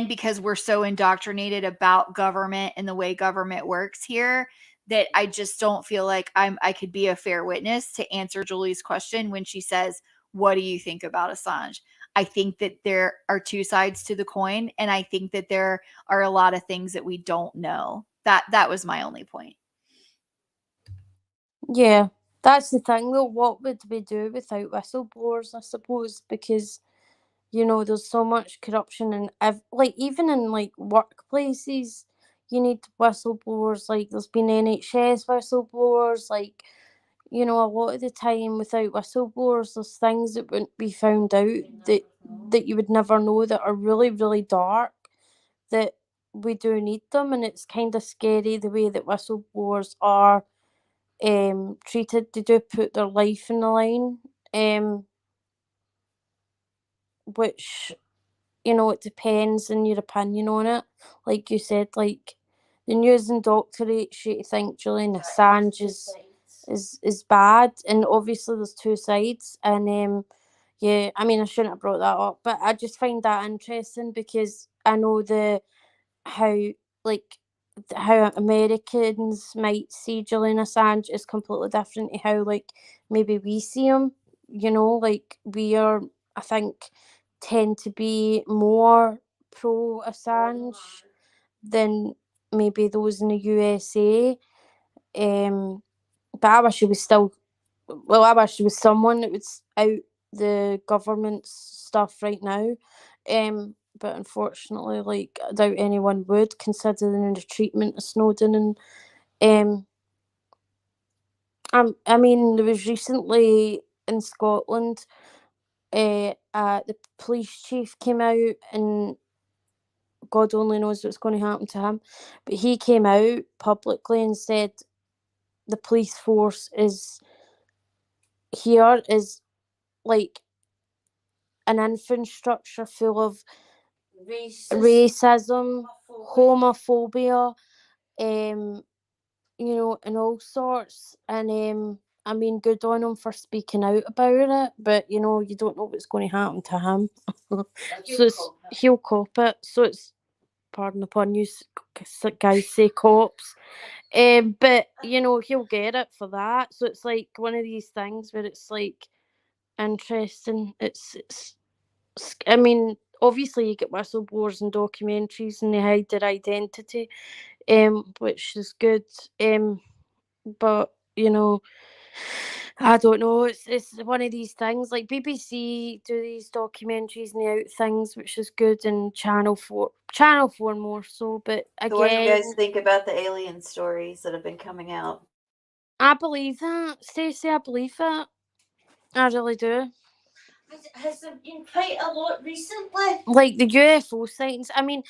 because we're so indoctrinated about government and the way government works here, that I just don't feel like I could be a fair witness to answer Julie's question when she says, "What do you think about Assange?" I think that there are two sides to the coin, and I think that there are a lot of things that we don't know. That was my only point. Yeah, that's the thing though. What would we do without whistleblowers, I suppose? Because, there's so much corruption, and like, even in like workplaces, you need whistleblowers. Like, there's been NHS whistleblowers. Like, a lot of the time without whistleblowers, there's things that wouldn't be found out that you would never know, that are really, really dark, that we do need them. And it's kind of scary the way that whistleblowers are treated. They do put their life in the line, which, it depends on your opinion on it. Like you said, like, the news indoctrinates you to think Julian Assange is bad, and obviously there's two sides. And yeah, I mean, I shouldn't have brought that up, but I just find that interesting, because I know how Americans might see Julian Assange is completely different to how, like, maybe we see him. Like, we are, I think, tend to be more pro Assange than maybe those in the USA. But I wish he was still. Well, I wish there was someone that would out the government's stuff right now. But unfortunately, like, I doubt anyone would, considering the treatment of Snowden and I mean, there was recently in Scotland, the police chief came out, and God only knows what's going to happen to him, but he came out publicly and said the police force is like an infrastructure full of racism, homophobia, and all sorts. And I mean, good on him for speaking out about it, but you don't know what's going to happen to him. So he'll cop it. So it's, pardon the pun, you guys say cops. But he'll get it for that. So it's like one of these things where it's like interesting. I mean, obviously you get whistleblowers and documentaries and they hide their identity, which is good. But I don't know. It's one of these things. Like BBC do these documentaries and they out things, which is good, and Channel 4 more so. But So what do you guys again, think about the alien stories that have been coming out? I believe that, Stacey. I believe that. I really do. Has there been quite a lot recently? Like the UFO sightings. I mean,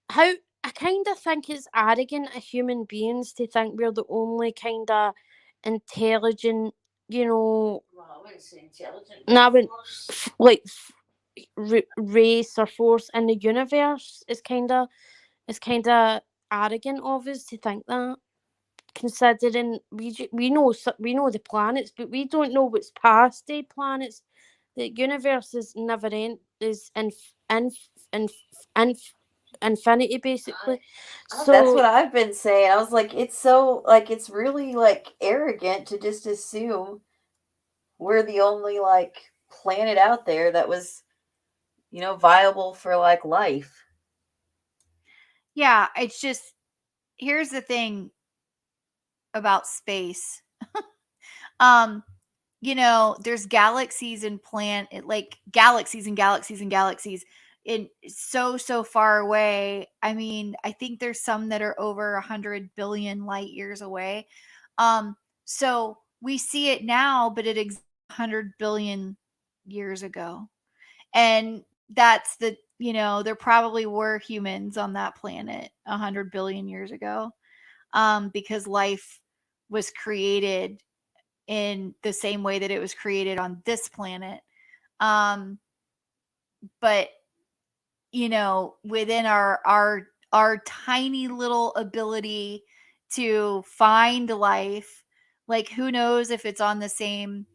I kind of think it's arrogant of human beings to think we're the only kind of intelligent, Well, I wouldn't say intelligent. no, I wouldn't, force. like race or force in the universe. It's kind of arrogant of us to think that, considering we know the planets, but we don't know what's past the planets. The universe is never end, is infinity basically. That's So what I've been saying. I was like, it's so like it's really like arrogant to just assume we're the only like planet out there that was, viable for like life. Yeah, it's just, here's the thing about space. There's galaxies and like galaxies and galaxies and galaxies in so far away. I mean, I think there's some that are over 100 billion light years away. So we see it now, but it exists 100 billion years ago. And that's there probably were humans on that planet 100 billion years ago, because life was created in the same way that it was created on this planet. But within our tiny little ability to find life, like who knows if it's in the same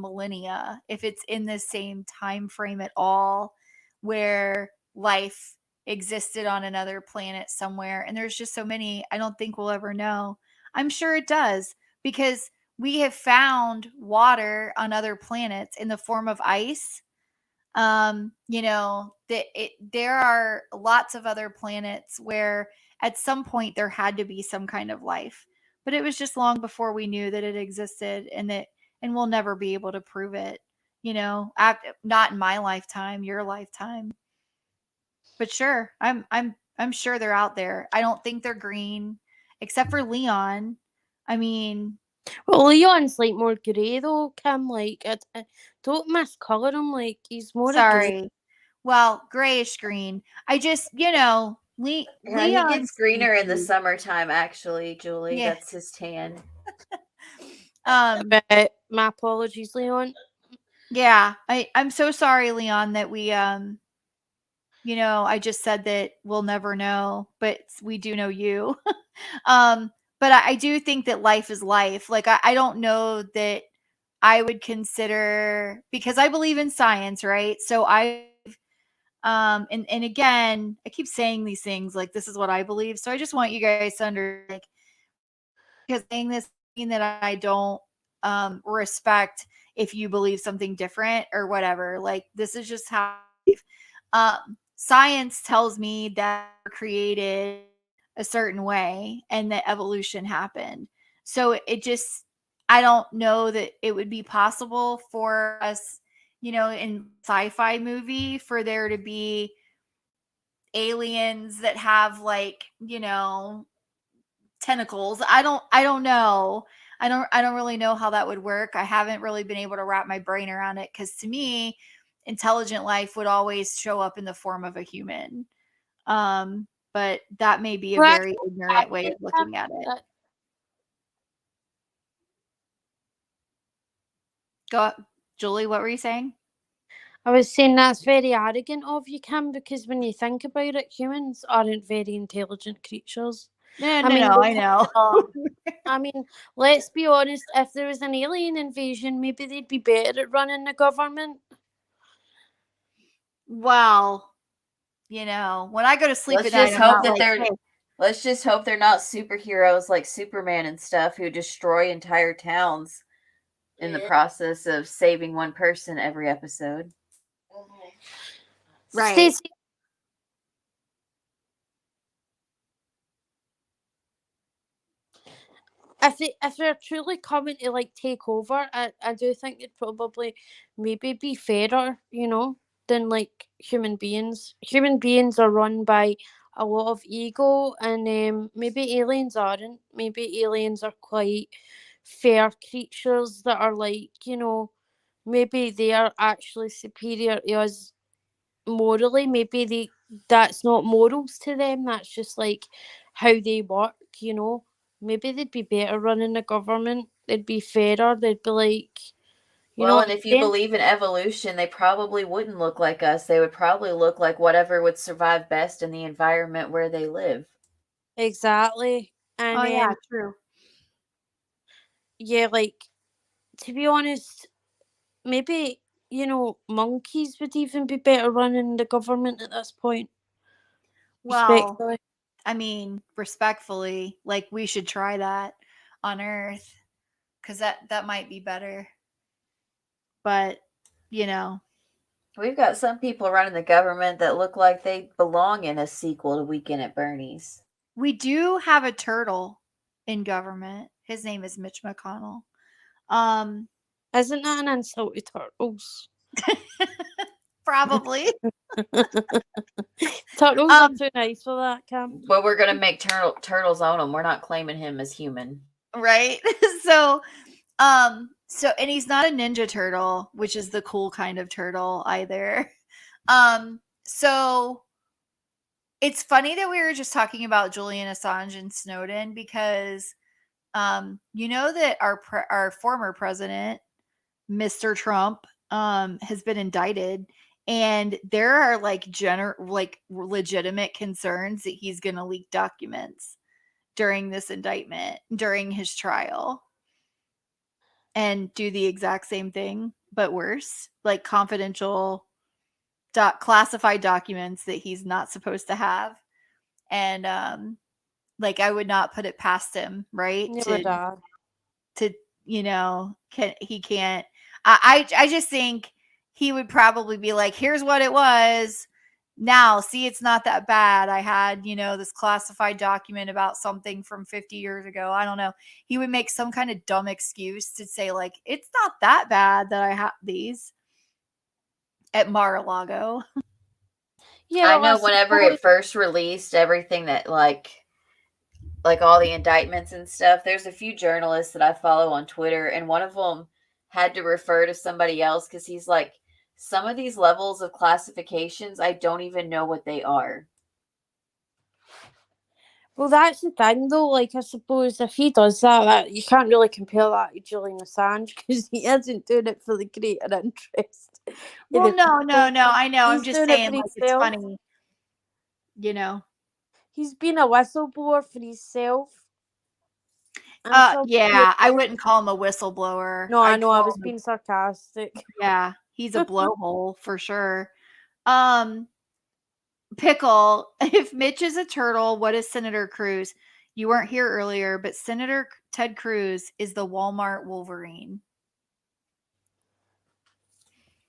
millennia, if it's in the same time frame at all, where life existed on another planet somewhere. And there's just so many, I don't think we'll ever know. I'm sure it does, because we have found water on other planets in the form of ice. There are lots of other planets where at some point there had to be some kind of life, but it was just long before we knew that it existed, and we'll never be able to prove it, not in my lifetime, your lifetime. But sure, I'm sure they're out there. I don't think they're green, except for Leon. I mean, well, Leon's like more grey though, Kim. Like, I don't miscolour him. Like, he's more a grey. sorry. Well, grayish green. I just, Yeah, he Leon's gets greener in the summertime. Actually, Julie, Yeah. that's his tan. Right. My apologies, Leon. Yeah, I'm so sorry, Leon, that we I just said that we'll never know, but we do know you. But I do think that life is life. Like I don't know that I would consider, because I believe in science, right? So and again, I keep saying these things like this is what I believe. So I just want you guys to understand, like, because saying this mean that I don't respect if you believe something different or whatever. Like this is just how I believe. Science tells me that we're created a certain way and that evolution happened. So I don't know that it would be possible for us, in sci-fi movie, for there to be aliens that have like, tentacles. I don't know. I don't really know how that would work. I haven't really been able to wrap my brain around it, because to me, intelligent life would always show up in the form of a human. But that may be a Well, very ignorant way of looking at it. Go, Julie, what were you saying? I was saying that's very arrogant of you, Kim, because when you think about it, humans aren't very intelligent creatures. No, I know. I mean, let's be honest, if there was an alien invasion, maybe they'd be better at running the government. Well, when I go to sleep Let's at night, just I'm hope not that like, they're. "Hey." Let's just hope they're not superheroes like Superman and stuff who destroy entire towns in the process of saving one person every episode. Right. Stacy, if they're truly coming to like take over, I do think they'd probably maybe be fairer, than like human beings. Human beings are run by a lot of ego, and maybe aliens aren't. Maybe aliens are quite fair creatures that are like, maybe they are actually superior to us morally. Maybe that's not morals to them, that's just like how they work. Maybe they'd be better running the government, they'd be fairer, they'd be like, Well, what and I'm if you saying? believe in evolution, they probably wouldn't look like us. They would probably look like whatever would survive best in the environment where they live. Exactly. And Oh yeah, true. yeah, like, to be honest, maybe monkeys would even be better running the government at this point. Well, Respectfully. I mean, respectfully, like, we should try that on Earth, because that might be better. But We've got some people running the government that look like they belong in a sequel to Weekend at Bernie's. we do have a turtle in government. His name is Mitch McConnell. Isn't that an insult to turtles? Probably. Turtles are too nice for that, Cam. But we're gonna make turtles own him. We're not claiming him as human, right? So and he's not a ninja turtle, which is the cool kind of turtle either. So it's funny that we were just talking about Julian Assange and Snowden, because that our former president, Mr. Trump, has been indicted, and there are like legitimate concerns that he's going to leak documents during this indictment, during his trial, and do the exact same thing but worse, like confidential classified documents that he's not supposed to have. And like, I would not put it past him, right? He can't. I just think he would probably be like, here's what it was. Now, see, it's not that bad. I had, this classified document about something from 50 years ago. I don't know. He would make some kind of dumb excuse to say, like, it's not that bad that I have these at Mar-a-Lago. Yeah, I know whenever it first released, everything that like all the indictments and stuff, there's a few journalists that I follow on Twitter, and one of them had to refer to somebody else because he's like, some of these levels of classifications, I don't even know what they are. Well, that's the thing, though. Like, I suppose if he does that, you can't really compare that to Julian Assange, because he isn't doing it for the greater interest. Well, no. I know. I'm just saying, like, it's funny. He's been a whistleblower for himself. Yeah, I wouldn't call him a whistleblower. No, I know, I was being sarcastic. Yeah, he's a blowhole for sure. Pickle, if Mitch is a turtle, what is Senator Cruz? You weren't here earlier, but Senator Ted Cruz is the Walmart Wolverine.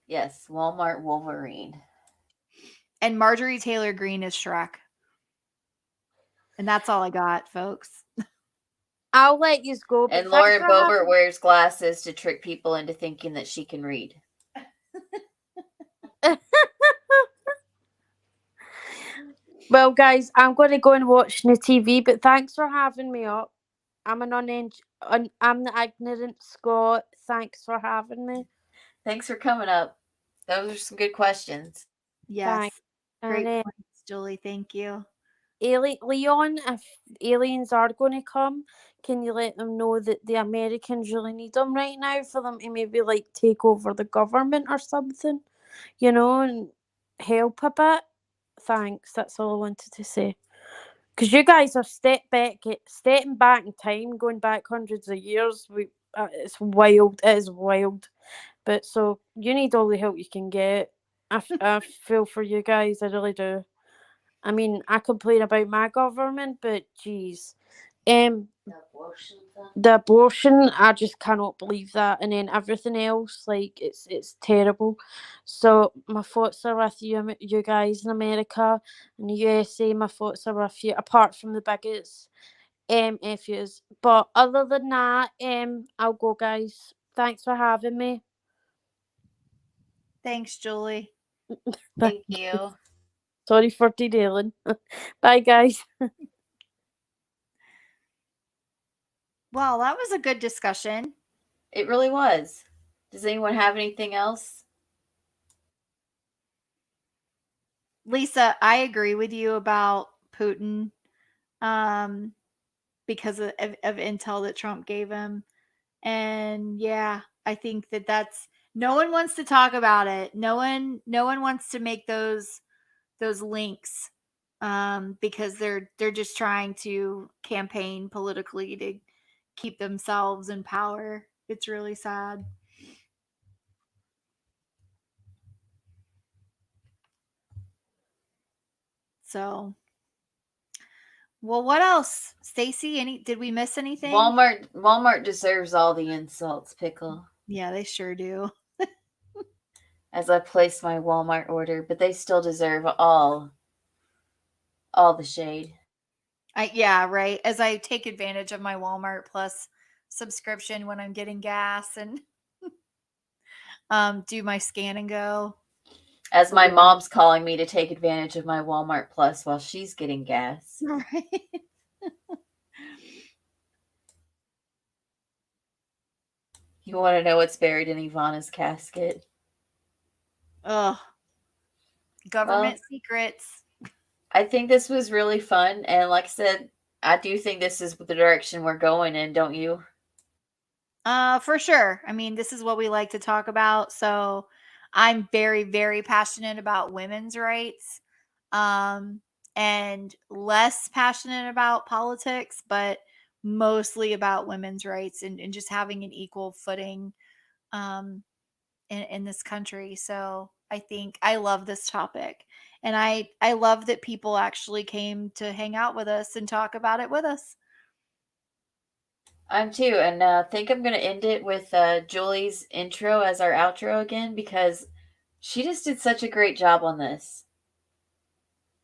Yes, Walmart Wolverine. And Marjorie Taylor Greene is Shrek. And that's all I got, folks. I'll let you go. And Lauren Boebert wears glasses to trick people into thinking that she can read. Well, guys, I'm going to go and watch the TV, but thanks for having me up. I'm I'm the ignorant Scott. Thanks for having me. Thanks for coming up. Those are some good questions. Yes. Thanks. Great And points, Julie. Thank you. Leon, if aliens are going to come, can you let them know that the Americans really need them right now for them to maybe like take over the government or something, you know, and help a bit? Thanks. That's all I wanted to say. Because you guys are stepping back in time, going back hundreds of years. It's wild. It is wild. But so you need all the help you can get. I feel for you guys. I really do. I mean, I complain about my government, but geez, the abortion, I just cannot believe that, and then everything else, like it's terrible. So my thoughts are with you guys in America and the USA. My thoughts are with you, apart from the bigots, FUs. But other than that, I'll go, guys. Thanks for having me. Thanks, Julie. Thank you. Sorry for derailing. Bye, guys. Well, that was a good discussion. It really was. Does anyone have anything else? Lisa, I agree with you about Putin because of intel that Trump gave him. And yeah, I think that's no one wants to talk about it. No one wants to make those links because they're just trying to campaign politically to keep themselves in power. It's really sad. So, well, what else, Stacy? Did we miss anything? Walmart deserves all the insults, Pickle. Yeah, they sure do. As I place my Walmart order, but they still deserve all the shade. Yeah, right. As I take advantage of my Walmart Plus subscription when I'm getting gas and do my scan and go. As my mom's calling me to take advantage of my Walmart Plus while she's getting gas. Right. You want to know what's buried in Ivana's casket? Ugh. Government secrets. I think this was really fun. And like I said, I do think this is the direction we're going in, don't you? For sure. I mean, this is what we like to talk about. So I'm very, very passionate about women's rights. And less passionate about politics, but mostly about women's rights and just having an equal footing in this country. So I think I love this topic. And I love that people actually came to hang out with us and talk about it with us. I'm too. And I think I'm going to end it with Julie's intro as our outro again because she just did such a great job on this.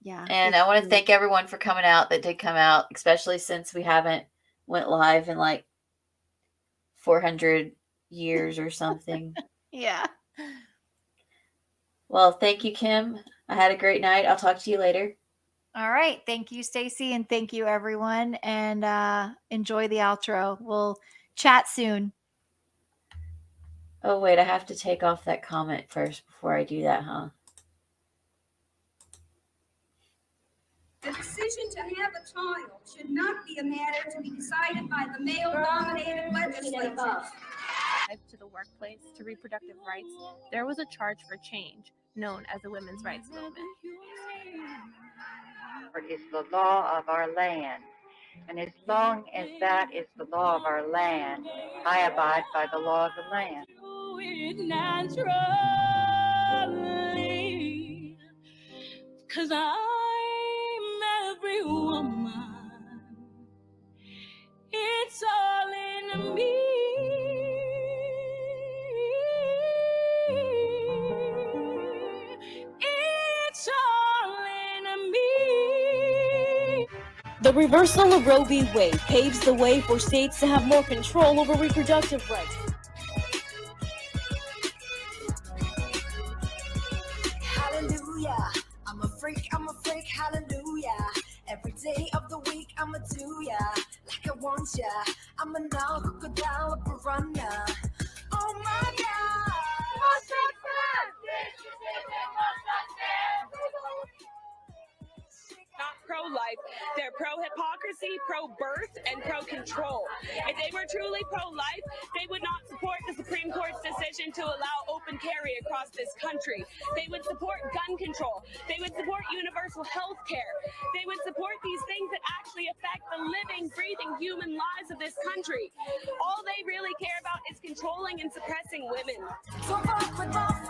Yeah. And I want to thank everyone for coming out that did come out, especially since we haven't went live in like 400 years or something. Yeah. Well, thank you, Kim. I had a great night. I'll talk to you later. All right. Thank you, Stacy. And thank you, everyone. And enjoy the outro. We'll chat soon. Oh, wait. I have to take off that comment first before I do that, huh? The decision to have a child should not be a matter to be decided by the male-dominated legislature. To the workplace to reproductive rights, there was a charge for change known as the women's rights movement. Is the law of our land. And as long as that is the law of our land, I abide by the law of the land. Naturally, 'cause I'm every woman. It's all in me. It's all in me. The reversal of Roe v. Wade paves the way for states to have more control over reproductive rights. Hallelujah. I'm a freak, hallelujah. Every day of the week, I'ma do ya like I want ya. I'm a knock, go down, a runner. Oh my God. Not pro-life, they're pro-hypocrisy, pro-birth, and pro-control. If they were truly pro-life, they would not support the Supreme Court's decision to allow open carry across this country. They would support gun control. They would support universal health care. They would support these things that actually affect the living, breathing human lives of this country. All they really care about is controlling and suppressing women. So fuck with all